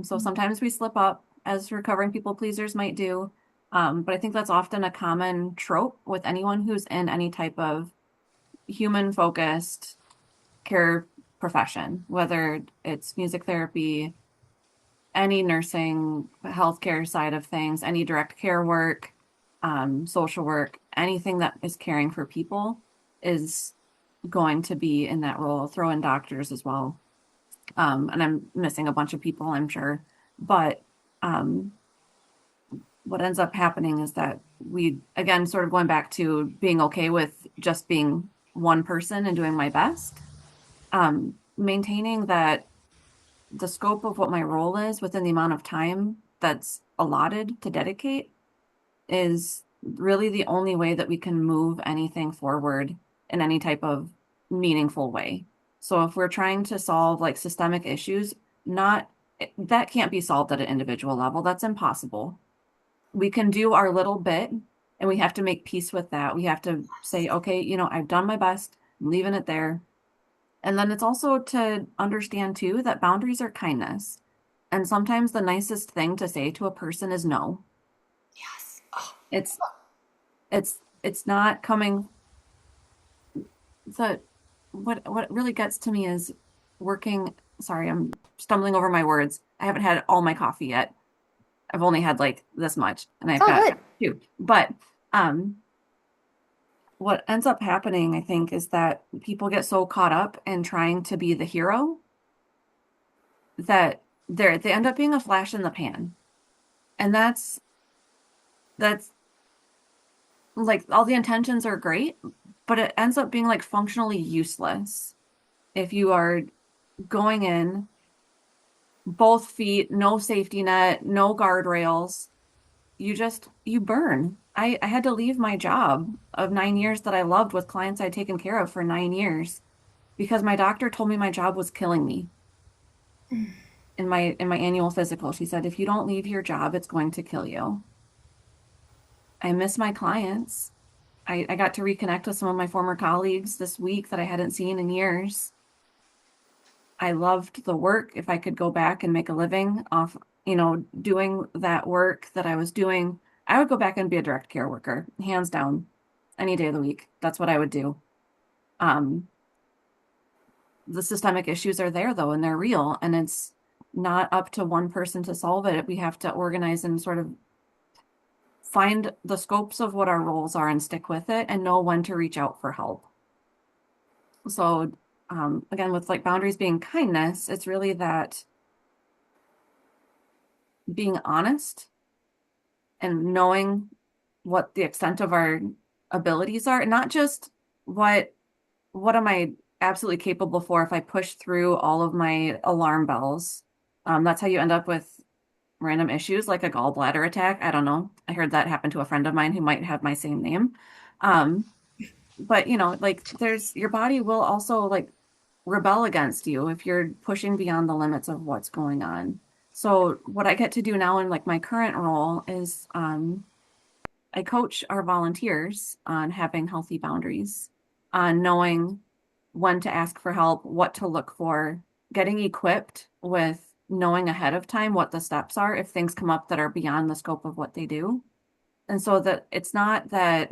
So sometimes we slip up as recovering people pleasers might do. But I think that's often a common trope with anyone who's in any type of human focused care profession, whether it's music therapy, any nursing, healthcare side of things, any direct care work, social work, anything that is caring for people is going to be in that role. Throw in doctors as well. And I'm missing a bunch of people, I'm sure. But um, what ends up happening is that we, again, sort of going back to being okay with just being one person and doing my best, maintaining that the scope of what my role is within the amount of time that's allotted to dedicate is really the only way that we can move anything forward in any type of meaningful way. So if we're trying to solve like systemic issues, not that can't be solved at an individual level. That's impossible. We can do our little bit and we have to make peace with that. We have to say, okay, I've done my best, I'm leaving it there. And then it's also to understand too that boundaries are kindness. And sometimes the nicest thing to say to a person is no. Yes. Oh, It's it's not coming the what really gets to me is working, sorry, I'm stumbling over my words. I haven't had all my coffee yet. I've only had like this much and it's I've all got good. two. But um what ends up happening, I think, is that people get so caught up in trying to be the hero that they end up being a flash in the pan. And that's like all the intentions are great, but it ends up being like functionally useless if you are going in both feet, no safety net, no guardrails. You burn. I had to leave my job of 9 years that I loved with clients I'd taken care of for 9 years because my doctor told me my job was killing me in my annual physical. She said, if you don't leave your job, it's going to kill you. I miss my clients. I got to reconnect with some of my former colleagues this week that I hadn't seen in years. I loved the work. If I could go back and make a living off, doing that work that I was doing, I would go back and be a direct care worker, hands down, any day of the week. That's what I would do. Um, the systemic issues are there though, and they're real, and it's not up to one person to solve it. We have to organize and sort of find the scopes of what our roles are and stick with it and know when to reach out for help. So, again, with like boundaries being kindness, it's really that being honest and knowing what the extent of our abilities are, and not just what am I absolutely capable for if I push through all of my alarm bells. That's how you end up with random issues like a gallbladder attack. I don't know. I heard that happen to a friend of mine who might have my same name. Um, but like there's your body will also like rebel against you if you're pushing beyond the limits of what's going on. So what I get to do now in like my current role is I coach our volunteers on having healthy boundaries, on knowing when to ask for help, what to look for, getting equipped with knowing ahead of time what the steps are if things come up that are beyond the scope of what they do. And so that it's not that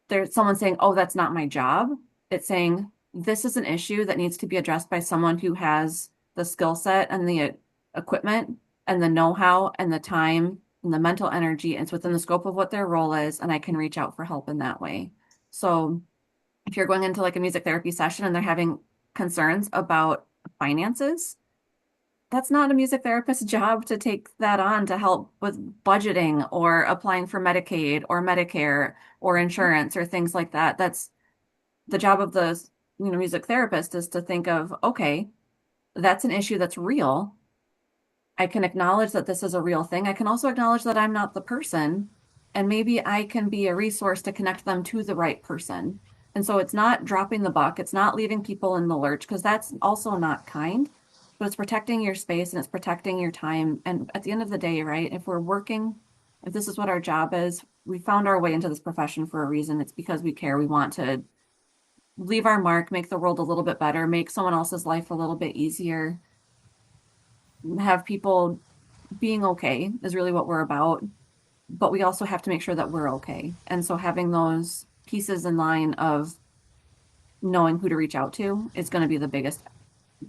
there's someone saying, oh, that's not my job. It's saying, this is an issue that needs to be addressed by someone who has the skill set and the equipment and the know-how and the time and the mental energy. And it's within the scope of what their role is, and I can reach out for help in that way. So if you're going into like a music therapy session and they're having concerns about finances, that's not a music therapist's job to take that on to help with budgeting or applying for Medicaid or Medicare or insurance or things like that. That's the job of the, music therapist is to think of, okay, that's an issue that's real. I can acknowledge that this is a real thing. I can also acknowledge that I'm not the person, and maybe I can be a resource to connect them to the right person. And so it's not dropping the buck. It's not leaving people in the lurch because that's also not kind, but it's protecting your space and it's protecting your time. And at the end of the day, right, if we're working, if this is what our job is, we found our way into this profession for a reason. It's because we care. We want to leave our mark, make the world a little bit better, make someone else's life a little bit easier, have people being okay is really what we're about. But we also have to make sure that we're okay. And so having those pieces in line of knowing who to reach out to is going to be the biggest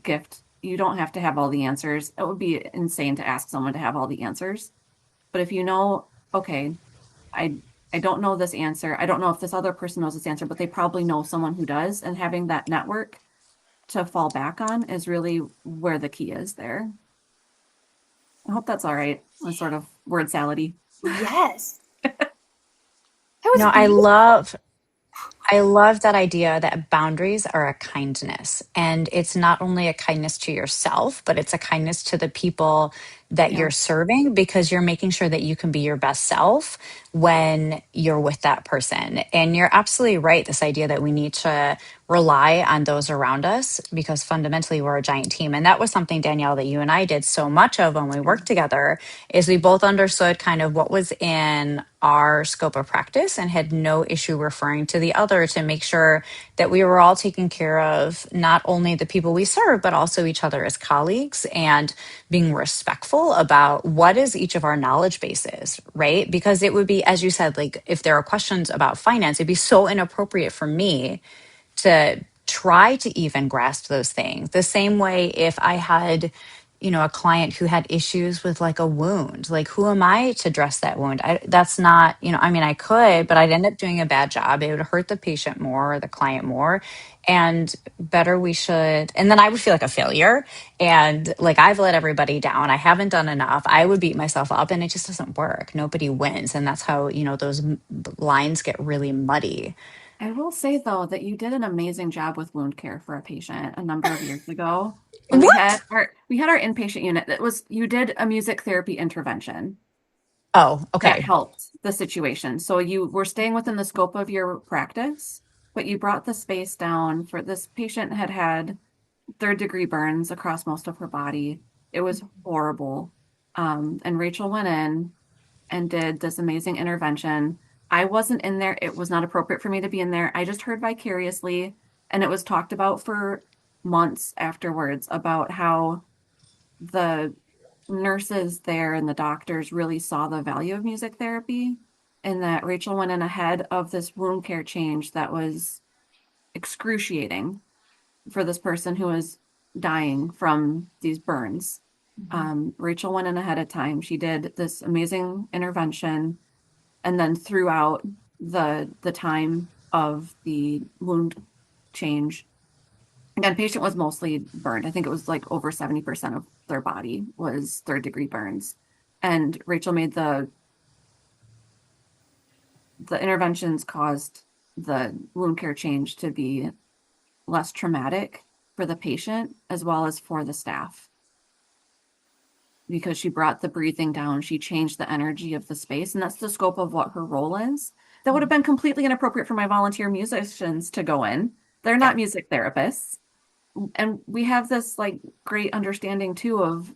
gift. You don't have to have all the answers. It would be insane to ask someone to have all the answers. But if you know, okay, I I don't know this answer. I don't know if this other person knows this answer, but they probably know someone who does. And having that network to fall back on is really where the key is there. I hope that's all right. A sort of word salady. Yes. That was No, I beautiful. love I love that idea that boundaries are a kindness. And it's not only a kindness to yourself, but it's a kindness to the people that Yeah. you're serving because you're making sure that you can be your best self when you're with that person. And you're absolutely right. This idea that we need to rely on those around us because fundamentally we're a giant team. And that was something, Danielle, that you and I did so much of when we Yeah. worked together is we both understood kind of what was in our scope of practice and had no issue referring to the other to make sure that we were all taking care of not only the people we serve, but also each other as colleagues and being respectful about what is each of our knowledge bases, right? Because it would be, as you said, like if there are questions about finance, it'd be so inappropriate for me to try to even grasp those things. The same way if I had a client who had issues with like a wound. Like, who am I to dress that wound? That's not, I mean, I could, but I'd end up doing a bad job. It would hurt the patient more or the client more. And better we should, and then I would feel like a failure and like I've let everybody down. I haven't done enough. I would beat myself up and it just doesn't work. Nobody wins. And that's how, those lines get really muddy. I will say though that you did an amazing job with wound care for a patient a number of years ago when What? we had our inpatient unit. That was you did a music therapy intervention Oh, that okay. helped the situation. So you were staying within the scope of your practice, but you brought the space down for this patient had third-degree burns across most of her body. It was horrible. And Rachel went in and did this amazing intervention. I wasn't in there. It was not appropriate for me to be in there. I just heard vicariously, and it was talked about for months afterwards about how the nurses there and the doctors really saw the value of music therapy and that Rachel went in ahead of this wound care change that was excruciating for this person who was dying from these burns. Rachel went in ahead of time. She did this amazing intervention, and then throughout the time of the wound change, again, patient was mostly burned. I think it was like over 70% of their body was third-degree burns. And Rachel made the interventions caused the wound care change to be less traumatic for the patient as well as for the staff because she brought the breathing down. She changed the energy of the space, and that's the scope of what her role is. That would have been completely inappropriate for my volunteer musicians to go in. They're Yeah. not music therapists. And we have this like great understanding too of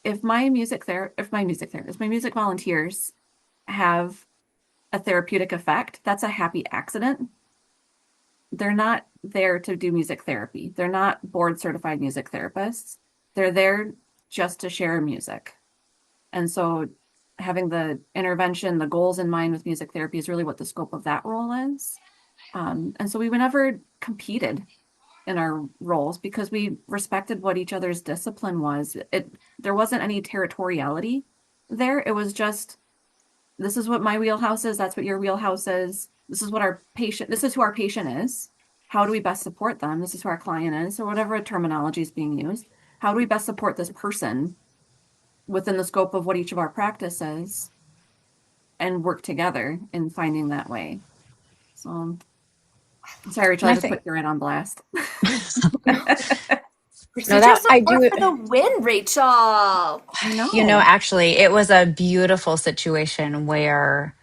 if my music therapist, my music volunteers have a therapeutic effect, that's a happy accident. They're not there to do music therapy. They're not board certified music therapists. They're there just to share music. And so having the intervention, the goals in mind with music therapy is really what the scope of that role is. And so we never competed in our roles because we respected what each other's discipline was. There wasn't any territoriality there. It was just this is what my wheelhouse is, that's what your wheelhouse is. This is who our patient is. How do we best support them? This is who our client is, or whatever terminology is being used. How do we best support this person within the scope of what each of our practices and work together in finding that way? So, sorry, Rachel, And I I just think, put you right on blast. no, Procedure that I support do. for the win, Rachel. I know. Actually, it was a beautiful situation where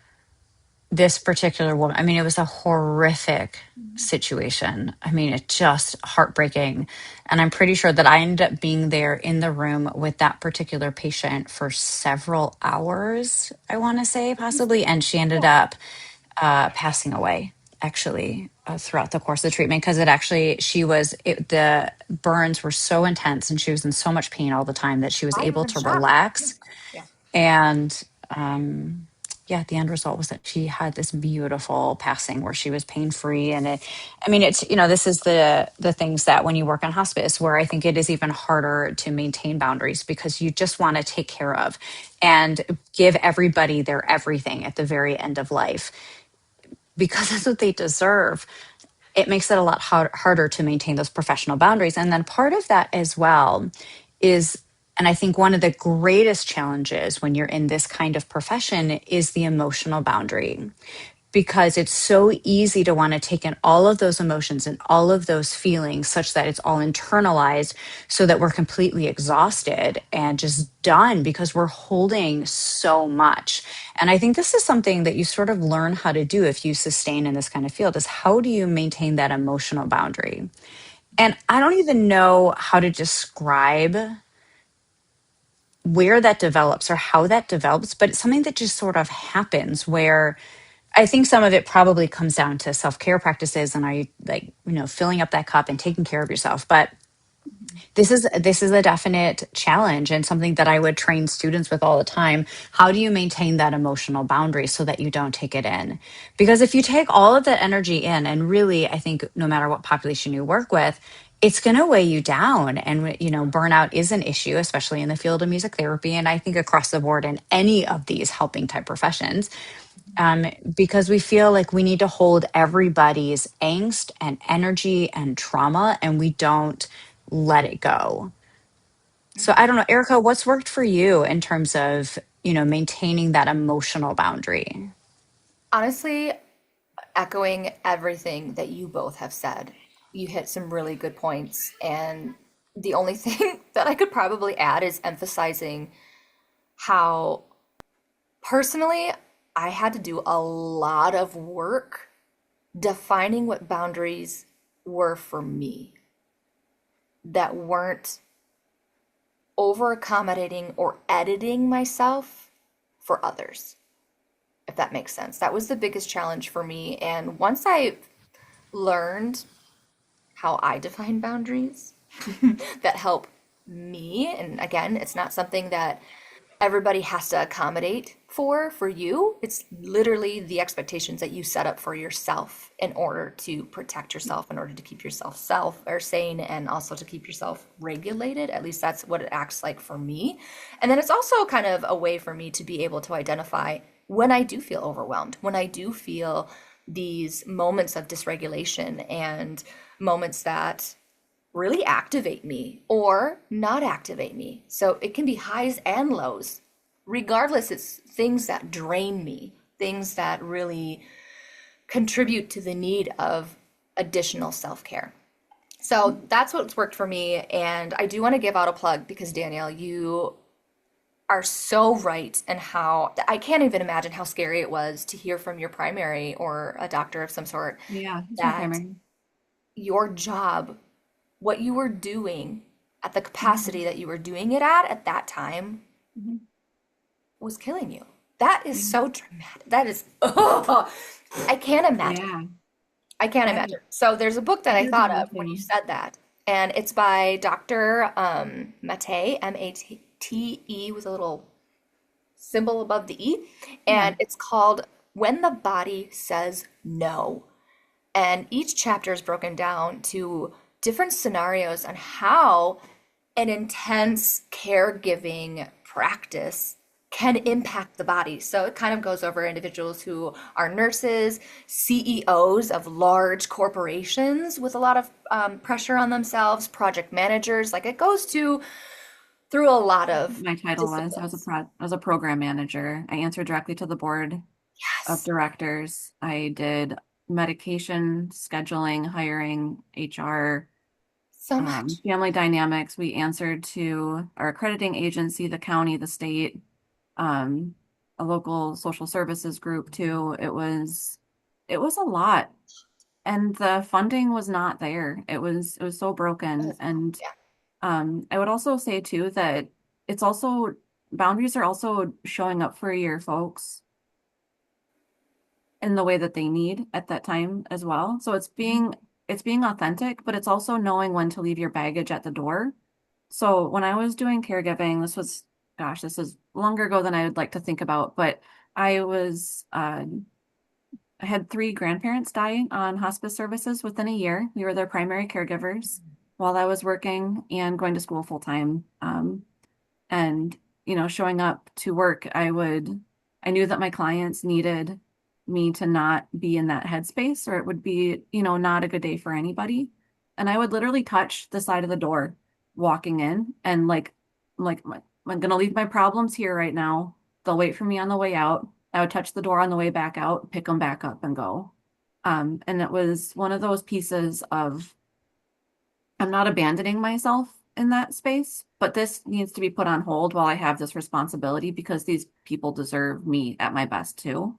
this particular woman, I mean, it was a horrific situation. I mean, it just heartbreaking. And I'm pretty sure that I ended up being there in the room with that particular patient for several hours, I want to say, possibly. And she ended up passing away actually throughout the course of the treatment because the burns were so intense and she was in so much pain all the time that she was Might have able been to shocked. relax. Yeah. And yeah, the end result was that she had this beautiful passing where she was pain free. And I mean, this is the things that when you work on hospice, where I think it is even harder to maintain boundaries because you just want to take care of and give everybody their everything at the very end of life because that's what they deserve. It makes it a lot harder to maintain those professional boundaries. And then part of that as well is, and I think one of the greatest challenges when you're in this kind of profession is the emotional boundary because it's so easy to want to take in all of those emotions and all of those feelings such that it's all internalized so that we're completely exhausted and just done because we're holding so much. And I think this is something that you sort of learn how to do if you sustain in this kind of field is how do you maintain that emotional boundary? And I don't even know how to describe where that develops or how that develops, but it's something that just sort of happens where I think some of it probably comes down to self-care practices and are you like, filling up that cup and taking care of yourself. But this is a definite challenge and something that I would train students with all the time. How do you maintain that emotional boundary so that you don't take it in? Because if you take all of that energy in, and really, I think no matter what population you work with, it's going to weigh you down. And, burnout is an issue, especially in the field of music therapy. And I think across the board in any of these helping type professions, um, because we feel like we need to hold everybody's angst and energy and trauma, and we don't let it go. So I don't know, Erica, what's worked for you in terms of, maintaining that emotional boundary? Honestly, echoing everything that you both have said, you hit some really good points. And the only thing that I could probably add is emphasizing how personally I had to do a lot of work defining what boundaries were for me that weren't over accommodating or editing myself for others, if that makes sense. That was the biggest challenge for me. And once I learned how I define boundaries that help me, and again, it's not something that everybody has to accommodate for you. It's literally the expectations that you set up for yourself in order to protect yourself, in order to keep yourself self or sane, and also to keep yourself regulated. At least that's what it acts like for me. And then it's also kind of a way for me to be able to identify when I do feel overwhelmed, when I do feel these moments of dysregulation and moments that really activate me or not activate me. So it can be highs and lows. Regardless, it's things that drain me, things that really contribute to the need of additional self care. So that's what's worked for me. And I do want to give out a plug because, Danielle, you are so right in how I can't even imagine how scary it was to hear from your primary or a doctor of some sort Yeah, it's my that primary. your job, what you were doing at the capacity Mhm. that you were doing it at that time Mhm. was killing you. That is Yeah. so dramatic. That is, oh, I can't imagine. Yeah. I can't I imagine. So there's a book that I hear the thought whole of when you thing. said that, and it's by Dr. Mate, Mate, with a little symbol above the E, Yeah. and it's called When the Body Says No. And each chapter is broken down to different scenarios on how an intense caregiving practice can impact the body. So it kind of goes over individuals who are nurses, CEOs of large corporations with a lot of pressure on themselves, project managers. Like it goes to through a lot of My title was disciplines. I was a program manager. I answered directly to the board of Yes, directors. I did medication, scheduling, hiring, HR, so much. family dynamics. We answered to our accrediting agency, the county, the state, um, a local social services group too. It was a lot. And the funding was not there. It was so broken. And Yeah. I would also say too that it's also boundaries are also showing up for your folks in the way that they need at that time as well. So it's being authentic, but it's also knowing when to leave your baggage at the door. So when I was doing caregiving, this was longer ago than I would like to think about, but I was I had three grandparents die on hospice services within a year. We were their primary caregivers while I was working and going to school full time. And showing up to work, I knew that my clients needed me to not be in that headspace, or it would be, not a good day for anybody. And I would literally touch the side of the door walking in and I'm gonna leave my problems here right now. They'll wait for me on the way out. I would touch the door on the way back out, pick them back up and go. And it was one of those pieces of I'm not abandoning myself in that space, but this needs to be put on hold while I have this responsibility because these people deserve me at my best too.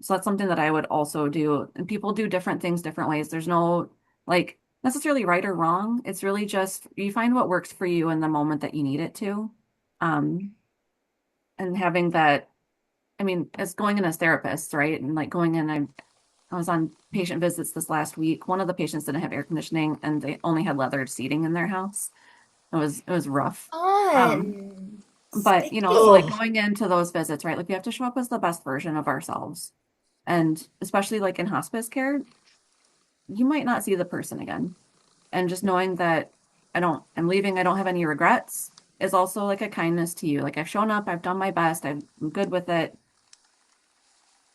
So that's something that I would also do. And people do different things different ways. There's no like necessarily right or wrong. It's really just you find what works for you in the moment that you need it to. Um, and having that, I mean, as going in as therapists, right? And like going in, I was on patient visits this last week. One of the patients didn't have air conditioning and they only had leather seating in their house. It was rough. Um, Fun. but so like Sticky. Oh, going into those visits, right? Like we have to show up as the best version of ourselves. And especially like in hospice care, you might not see the person again. And just knowing that I'm leaving, I don't have any regrets is also like a kindness to you. Like I've shown up, I've done my best, I'm good with it.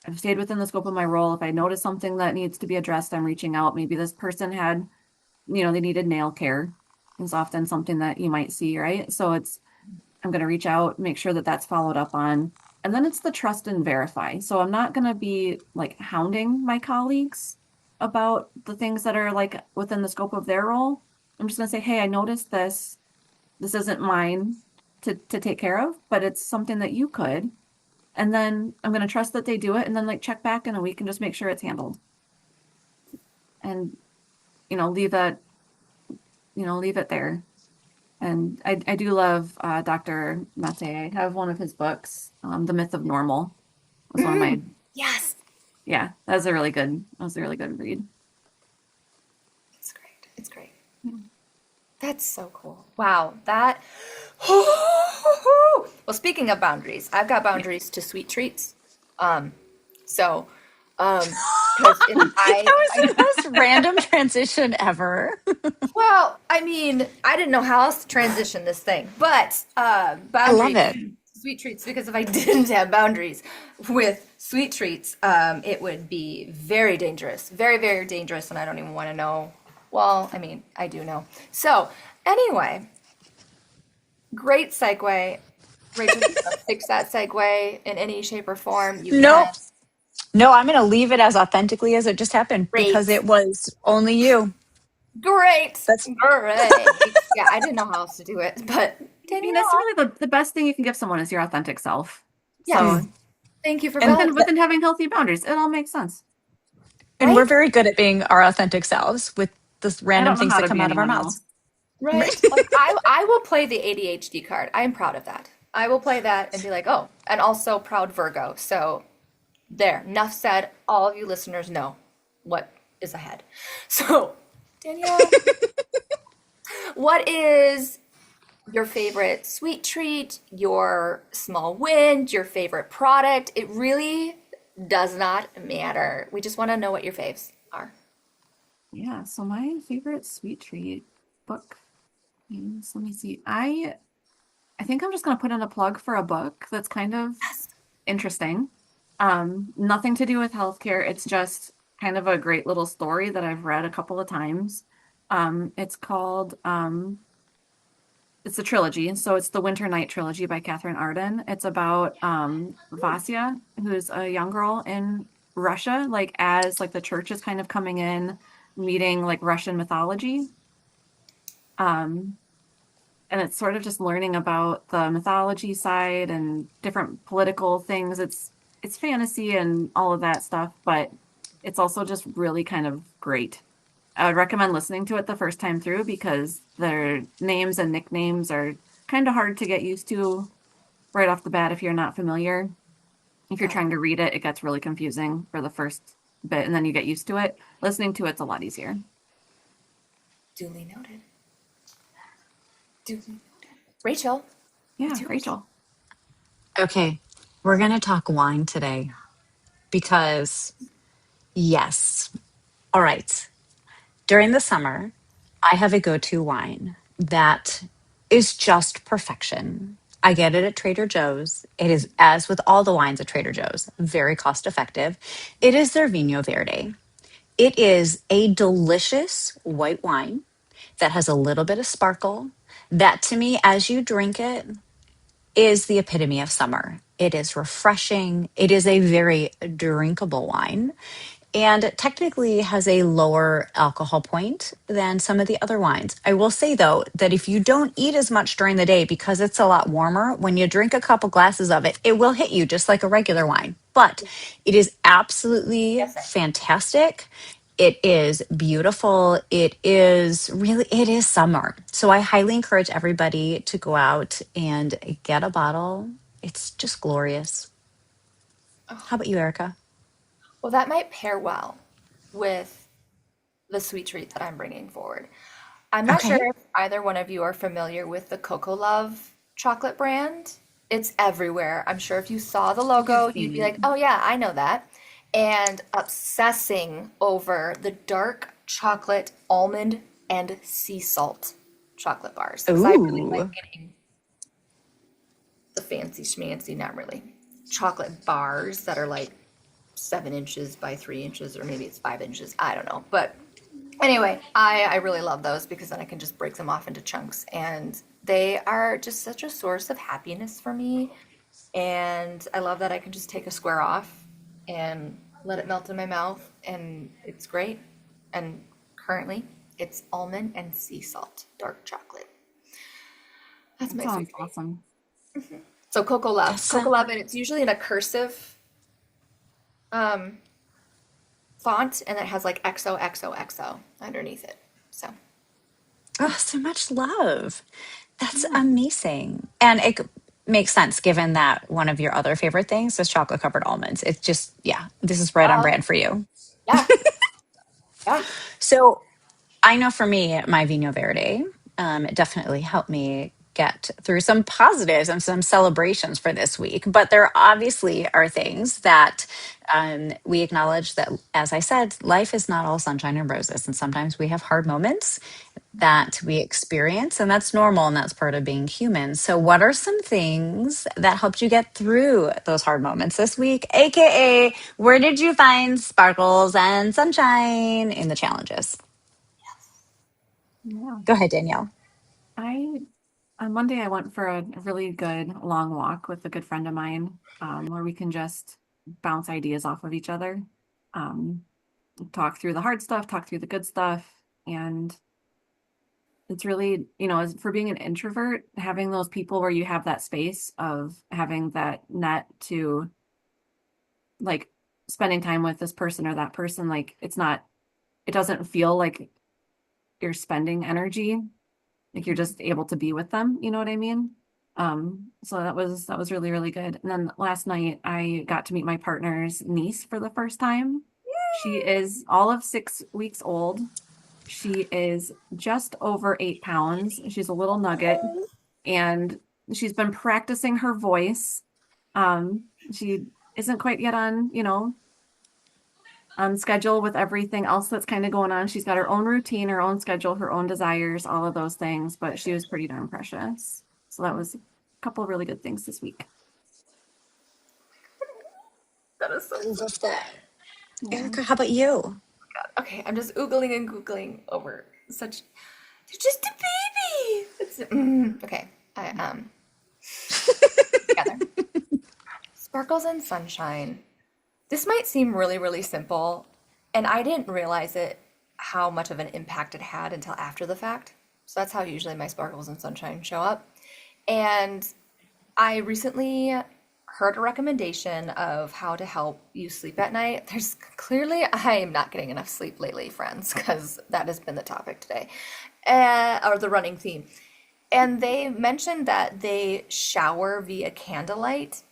I've stayed within the scope of my role. If I notice something that needs to be addressed, I'm reaching out. Maybe this person had, they needed nail care. It's often something that you might see, right? So I'm going to reach out, make sure that that's followed up on. And then it's the trust and verify. So I'm not going to be like hounding my colleagues about the things that are like within the scope of their role. I'm just going to say, hey, I noticed this. This isn't mine to take care of, but it's something that you could. And then I'm going to trust that they do it and then like check back in a week and just make sure it's handled. And, leave it, leave it there. And I do love Dr. Mate. I have one of his books, The Myth of Normal. Was one of my Yes. yeah, that was a really good read. It's great. It's great. That's so cool. Wow. That. Well, speaking of boundaries, I've got Yeah. boundaries to sweet treats. So, because That was the most random transition ever. well, I mean, I didn't know how else to transition this thing, but I love boundaries, it. sweet treats, because if I didn't have boundaries with sweet treats, it would be very dangerous, very, very dangerous, and I don't even want to know. Well, I mean, I do know. So, anyway, great segue. Rachel, you wanna fix that segue in any shape or form. You can. Nope. No, I'm going to leave it as authentically as it just happened because Great. it was only you. Great. That's Great. Yeah, I didn't know how else to do it, but I mean, that's Danielle, really the best thing you can give someone is your authentic self. yes. So, Thank you for and and validating. within having healthy boundaries, it all makes sense. and we're Right? very good at being our authentic selves with the I random don't know things how that to come be out of our anyone mouths. else. Right? Right? Like I will play the ADHD card. I am proud of that. I will play that and be like, oh, and also proud Virgo. So there, enough said. All of you listeners know what is ahead. So, Danielle, what is your favorite sweet treat, your small win, your favorite product? It really does not matter. We just want to know what your faves are. Yeah, so my favorite sweet treat book is, let me see. I think I'm just gonna put in a plug for a book that's kind of Yes. interesting. Nothing to do with healthcare. It's just kind of a great little story that I've read a couple of times. It's called it's a trilogy, so it's the Winter Night trilogy by Catherine Arden. It's about Vasya, who's a young girl in Russia, like as like the church is kind of coming in, meeting like Russian mythology. Um, and it's sort of just learning about the mythology side and different political things. It's fantasy and all of that stuff, but it's also just really kind of great. I would recommend listening to it the first time through because their names and nicknames are kind of hard to get used to right off the bat if you're not familiar. If you're Got it. trying to read it, it gets really confusing for the first bit and then you get used to it. Listening to it's a lot easier. Duly noted. Duly noted. Rachel, Yeah, what's yours? Rachel. Okay, we're going to talk wine today because, yes. All right. During the summer, I have a go to wine that is just perfection. I get it at Trader Joe's. It is, as with all the wines at Trader Joe's, very cost effective. It is their Vino Verde. It is a delicious white wine that has a little bit of sparkle. That to me, as you drink it, is the epitome of summer. It is refreshing. It is a very drinkable wine and technically has a lower alcohol point than some of the other wines. I will say though that if you don't eat as much during the day because it's a lot warmer, when you drink a couple glasses of it, it will hit you just like a regular wine. But it is absolutely Yes, sir. fantastic. It is beautiful. It is really, it is summer. So I highly encourage everybody to go out and get a bottle. It's just glorious. How about you, Erica? Well, that might pair well with the sweet treat that I'm bringing forward. I'm not sure Okay. if either one of you are familiar with the Coco Love chocolate brand. It's everywhere. I'm sure if you saw the You've logo, you'd be seen it. like, oh, yeah, I know that. And obsessing over the dark chocolate almond and sea salt chocolate bars because I really like Ooh. getting the fancy schmancy, not really, chocolate bars that are like 7 inches by 3 inches, or maybe it's 5 inches. I don't know. But anyway, I really love those because then I can just break them off into chunks. And they are just such a source of happiness for me. And I love that I can just take a square off and let it melt in my mouth. And it's great. And currently, it's almond and sea salt dark chocolate. That's That my sweet sounds treat. awesome. So Coco Love. That's Coco Love, and it's usually in a cursive um, font, and it has like XOXOXO underneath it. So oh, so much love. That's Yeah. amazing. And makes sense given that one of your other favorite things is chocolate covered almonds. It's just, yeah, this is right on uh, brand for you. yeah, yeah. So I know for me, my Vino Verde, it definitely helped me get through some positives and some celebrations for this week. But there obviously are things that we acknowledge that, as I said, life is not all sunshine and roses. And sometimes we have hard moments that we experience, and that's normal and that's part of being human. So, what are some things that helped you get through those hard moments this week? AKA, where did you find sparkles and sunshine in the challenges? Yeah. Go ahead, Danielle. I On Monday I went for a really good long walk with a good friend of mine, where we can just bounce ideas off of each other, um, talk through the hard stuff, talk through the good stuff, and it's really, as for being an introvert, having those people where you have that space of having that net to like spending time with this person or that person, like it doesn't feel like you're spending energy, like you're just able to be with them, you know what I mean? So that was really, really good. And then last night I got to meet my partner's niece for the first time. She is all of 6 weeks old. She is just over 8 pounds. She's a little nugget, and she's been practicing her voice. She isn't quite yet on schedule with everything else that's kind of going on. She's got her own routine, her own schedule, her own desires, all of those things, but she was pretty darn precious. So that was a couple of really good things this week. That is so sweet. Love that. Yeah. Erica, how about you? Okay, I'm just oogling and googling over such. They're just a baby. Okay. I together. Sparkles and sunshine. This might seem really, really simple, and I didn't realize it how much of an impact it had until after the fact. So that's how usually my sparkles and sunshine show up. And I recently heard a recommendation of how to help you sleep at night. There's clearly I am not getting enough sleep lately, friends, because that has been the topic today, or the running theme. And they mentioned that they shower via candlelight,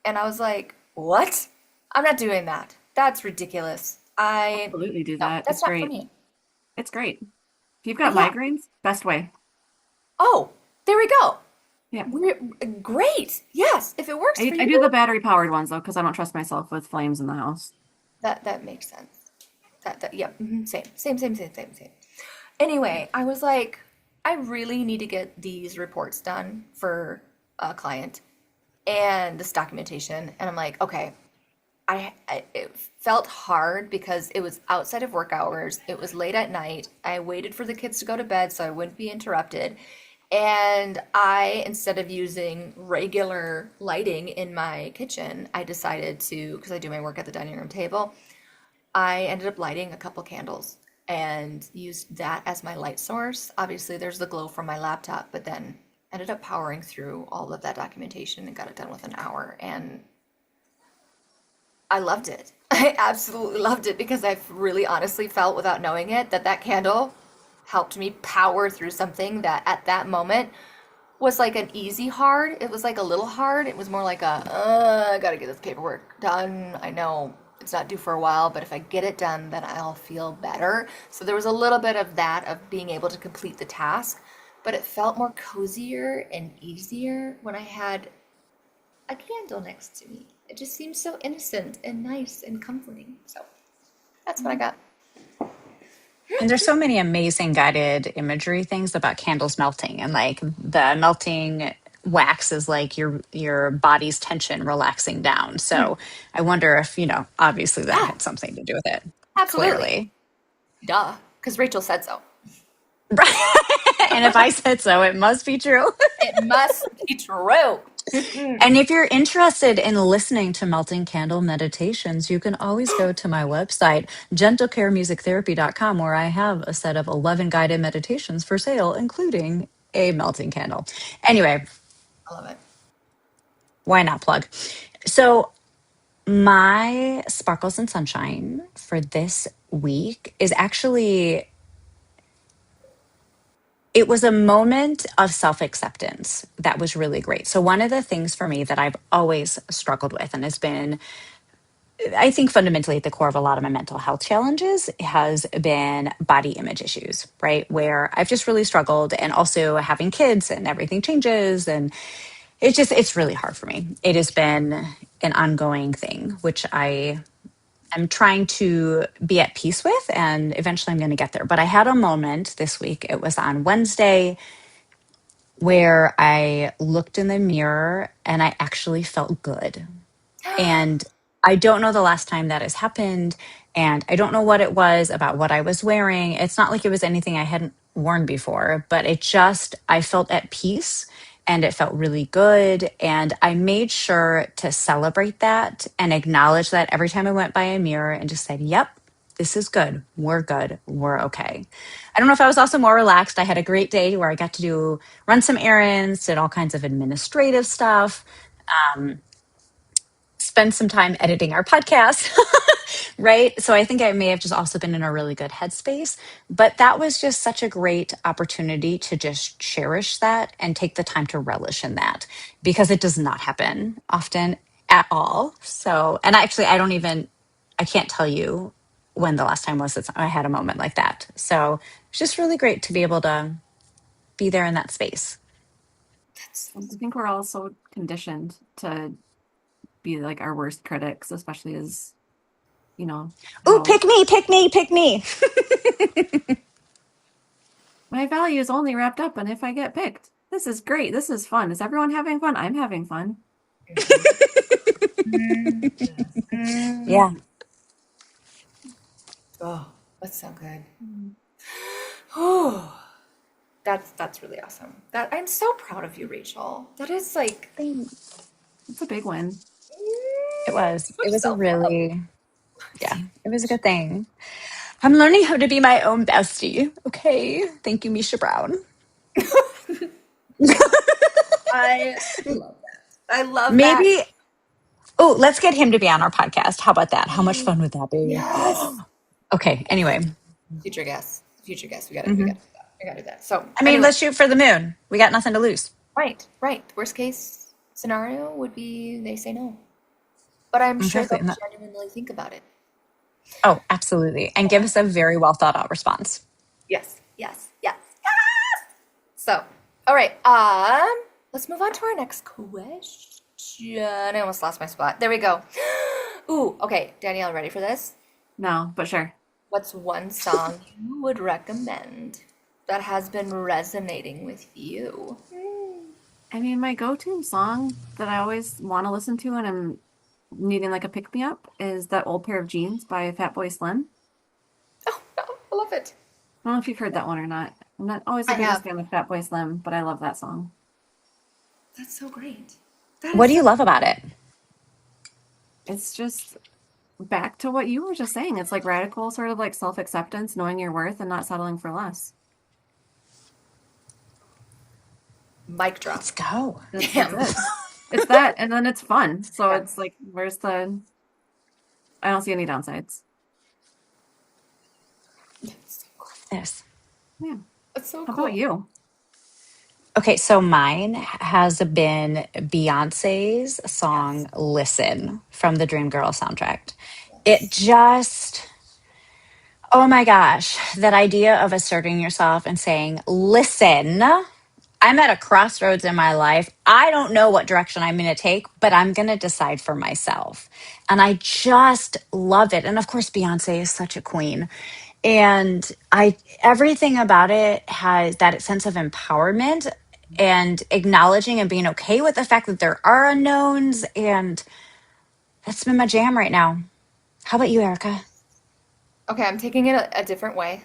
and I was like, "What? I'm not doing that. That's ridiculous. I Absolutely do No, that. that's It's not for great. me." It's great. If you've got Yeah. migraines, best way. Oh, there we go. Yeah. We're great. Yes, if it works for I do the you, battery powered ones though, because I don't trust myself with flames in the house. that makes sense. That yeah, same. Anyway, I was like, I really need to get these reports done for a client and this documentation. And I'm like, okay, it felt hard because it was outside of work hours. It was late at night. I waited for the kids to go to bed so I wouldn't be interrupted. And instead of using regular lighting in my kitchen, I decided to, because I do my work at the dining room table, I ended up lighting a couple candles and used that as my light source. Obviously, there's the glow from my laptop, but then ended up powering through all of that documentation and got it done within an hour. And I loved it. I absolutely loved it because I've really honestly felt without knowing it that that candle helped me power through something that at that moment was like an easy hard. It was like a little hard. It was more like I gotta get this paperwork done. I know it's not due for a while, but if I get it done, then I'll feel better. So there was a little bit of that, of being able to complete the task, but it felt more cozier and easier when I had a candle next to me. It just seems so innocent and nice and comforting. So that's what I got. And there's so many amazing guided imagery things about candles melting, and like the melting wax is like your body's tension relaxing down. Mm, So I wonder if, obviously that yeah, had something to do with it. absolutely. Clearly. Duh, because Rachel said so. Right. And if I said so, it must be true. It must be true. And if you're interested in listening to melting candle meditations, you can always go to my website, gentlecaremusictherapy.com, where I have a set of 11 guided meditations for sale, including a melting candle. Anyway, I love it. why not plug? So, my sparkles and sunshine for this week is actually, it was a moment of self acceptance that was really great. So, one of the things for me that I've always struggled with and has been, I think, fundamentally at the core of a lot of my mental health challenges has been body image issues, right? Where I've just really struggled, and also having kids and everything changes. And it's really hard for me. It has been an ongoing thing, which I am trying to be at peace with, and eventually I'm going to get there. But I had a moment this week. It was on Wednesday where I looked in the mirror and I actually felt good. And I don't know the last time that has happened. And I don't know what it was about what I was wearing. It's not like it was anything I hadn't worn before, but I felt at peace and it felt really good. And I made sure to celebrate that and acknowledge that every time I went by a mirror and just said, yep, this is good. We're okay. I don't know if I was also more relaxed. I had a great day where I got to run some errands, did all kinds of administrative stuff. Spend some time editing our podcast, right? So I think I may have just also been in a really good headspace. But that was just such a great opportunity to just cherish that and take the time to relish in that, because it does not happen often at all. So, and actually, I can't tell you when the last time was that I had a moment like that. So it's just really great to be able to be there in that space. That's I think we're all so conditioned to be like our worst critics, especially as, you know, Ooh, how pick me, pick me, pick me. my value is only wrapped up in if I get picked. This is great. This is fun. Is everyone having fun? I'm having fun. Yeah. oh, that's so good. Mm. Oh, that's really awesome. That I'm so proud of you, Rachel. That is like It's a big win. It was. so It much was a self-love. really, yeah, it was a good thing. I'm learning how to be my own bestie. Okay. Thank you, Misha Brown. I love that. I love that. Maybe, oh, let's get him to be on our podcast. How about that? How much fun would that be? Yes. Okay. Anyway. Future guest. Future guest. We hmm gotta do that. We gotta do that. So I mean, anyway, let's shoot for the moon. We got nothing to lose. right. Worst case scenario would be they say no. But I'm sure Exactly. they'll genuinely think about it. Oh, absolutely. And give us a very well thought out response. Yes. So, all right. Let's move on to our next question. I almost lost my spot. There we go. Ooh, okay. Danielle, ready for this? No, but sure. What's one song you would recommend that has been resonating with you? I mean, my go-to song that I always want to listen to when I'm needing like a pick-me-up is that old pair of jeans by Fatboy Slim. Oh, no, I love it. I don't know if you've heard that one or not. I'm not always the I biggest have. fan of Fatboy Slim, but I love that song. That's so great. That What is do you so. love about it? It's just back to what you were just saying. It's like radical sort of like self-acceptance, knowing your worth and not settling for less. Mic drop. Let's go. That's Damn. it. It's that, and then it's fun. So Yeah. it's like, where's the? I don't see any downsides. That's so cool. Yes. Yeah. That's so How cool. about you? Okay, so mine has been Beyonce's Yes. song Listen from the Dreamgirl soundtrack. It Yes. just, oh my gosh, that idea of asserting yourself and saying, listen, I'm at a crossroads in my life. I don't know what direction I'm going to take, but I'm going to decide for myself. And I just love it. And of course, Beyonce is such a queen. And everything about it has that sense of empowerment and acknowledging and being okay with the fact that there are unknowns. And that's been my jam right now. How about you, Erica? Okay, I'm taking it a different way.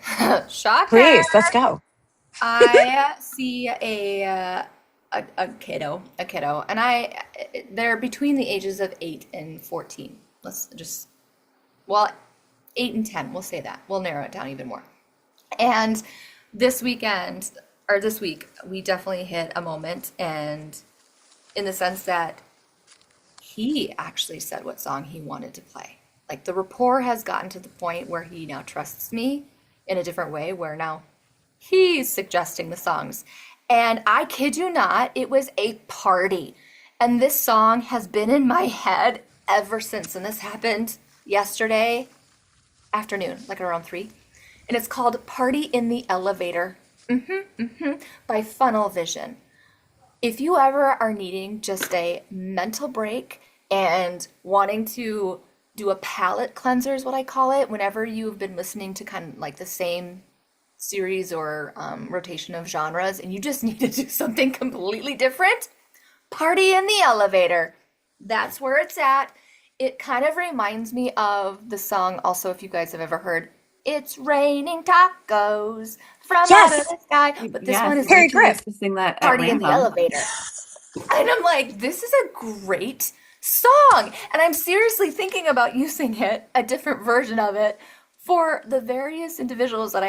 Shocker! Please, let's go. I see a kiddo, and they're between the ages of 8 and 14. Let's just, well, 8 and 10. We'll say that. We'll narrow it down even more. And this weekend, or this week, we definitely hit a moment, and in the sense that he actually said what song he wanted to play. Like the rapport has gotten to the point where he now trusts me in a different way, where now he's suggesting the songs. And I kid you not, it was a party. And this song has been in my head ever since. And this happened yesterday afternoon, like around 3. And it's called Party in the Elevator by Funnel Vision. If you ever are needing just a mental break and wanting to do a palate cleanser is what I call it, whenever you've been listening to kind of like the same series or rotation of genres and you just need to do something completely different, Party in the Elevator. That's where it's at. It kind of reminds me of the song, also, if you guys have ever heard, It's Raining Tacos from Out of Yes, the Sky. But this one Yes, is Harry Rachel Griff. used to sing that at Party in the Random. Elevator. And I'm like, this is a great song. And I'm seriously thinking about using it, a different version of it, for the various individuals that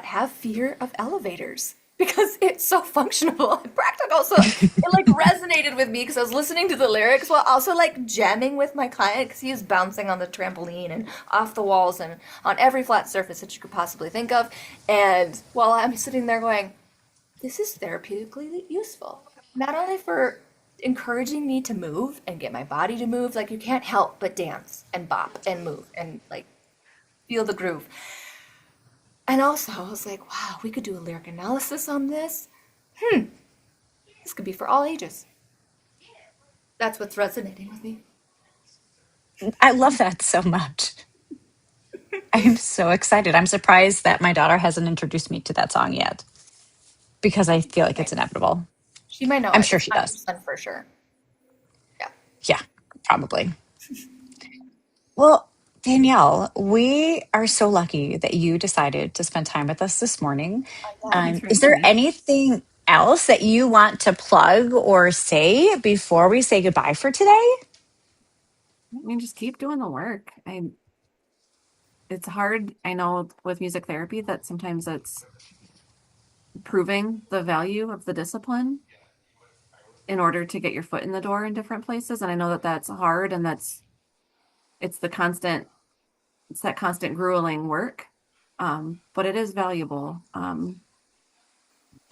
have fear of elevators. Because it's so functional and practical. So it like resonated with me because I was listening to the lyrics while also like jamming with my client because he is bouncing on the trampoline and off the walls and on every flat surface that you could possibly think of. And while I'm sitting there going, this is therapeutically useful. Not only for encouraging me to move and get my body to move, like you can't help but dance and bop and move and like feel the groove. And also, I was like, wow, we could do a lyric analysis on this. This could be for all ages. That's what's resonating with me. I love that so much. I am so excited. I'm surprised that my daughter hasn't introduced me to that song yet because I feel like it's Right. inevitable. She might know I'm it, sure if she not your does. son for sure. Yeah. Yeah, probably. Well, Danielle, we are so lucky that you decided to spend time with us this morning. I know. Thanks for Is having there me. anything else that you want to plug or say before we say goodbye for today? I mean, just keep doing the work. It's hard, I know, with music therapy that sometimes it's proving the value of the discipline in order to get your foot in the door in different places. And I know that that's hard and it's the constant, it's that constant grueling work. But it is valuable. And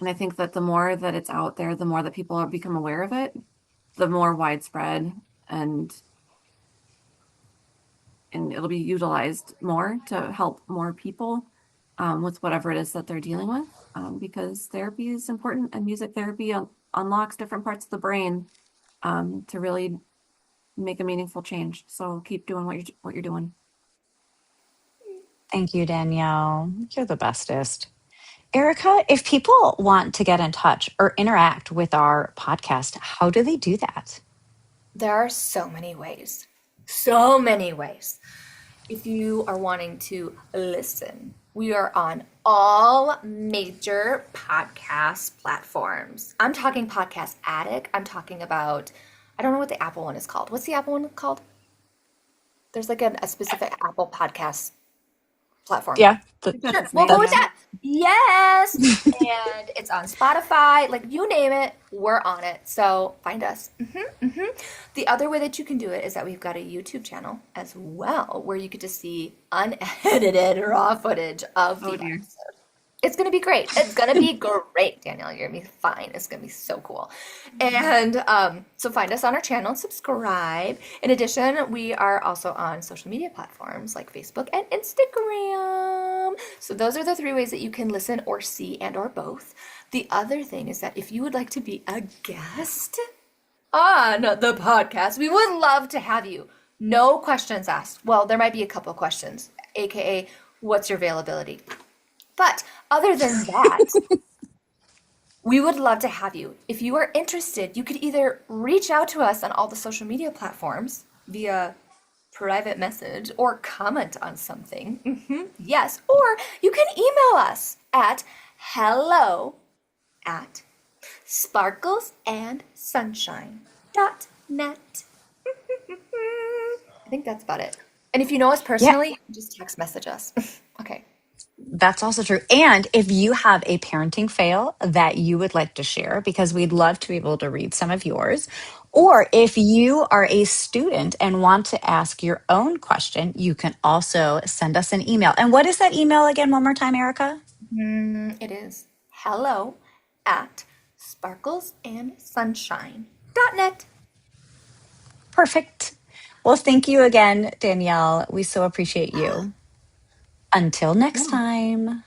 I think that the more that it's out there, the more that people are become aware of it, the more widespread and and it'll be utilized more to help more people with whatever it is that they're dealing with. Because therapy is important, and music therapy unlocks different parts of the brain to really make a meaningful change. So keep doing what you're doing. Thank you, Danielle. You're the bestest. Erica, if people want to get in touch or interact with our podcast, how do they do that? There are so many ways. So many ways. If you are wanting to listen, we are on all major podcast platforms. I'm talking Podcast Addict. I'm talking about, I don't know what the Apple one is called. What's the Apple one called? There's like a specific Apple podcast platform. Yeah, I think that's Sure, its we'll go name. with Yeah. that's that. Yes. And it's on Spotify, like you name it, we're on it. So find us. The other way that you can do it is that we've got a YouTube channel as well, where you get to see unedited raw footage of the Oh dear. episode. It's gonna be great. It's gonna be great, Danielle. You're gonna be fine. It's gonna be so cool. And so find us on our channel and subscribe. In addition, we are also on social media platforms like Facebook and Instagram. So those are the 3 ways that you can listen or see and or both. The other thing is that if you would like to be a guest on the podcast, we would love to have you. No questions asked. Well, there might be a couple of questions, aka what's your availability? But other than that, we would love to have you. If you are interested, you could either reach out to us on all the social media platforms via private message or comment on something. Yes, or you can email us at hello at sparklesandsunshine.net. I think that's about it. And if you know us Yeah, personally, just text message us. Okay. that's also true. And if you have a parenting fail that you would like to share, because we'd love to be able to read some of yours, or if you are a student and want to ask your own question, you can also send us an email. And what is that email again, one more time, Erica? It is hello at sparklesandsunshine.net. Perfect. Well, thank you again, Danielle. We so appreciate you. Until next Yeah. time.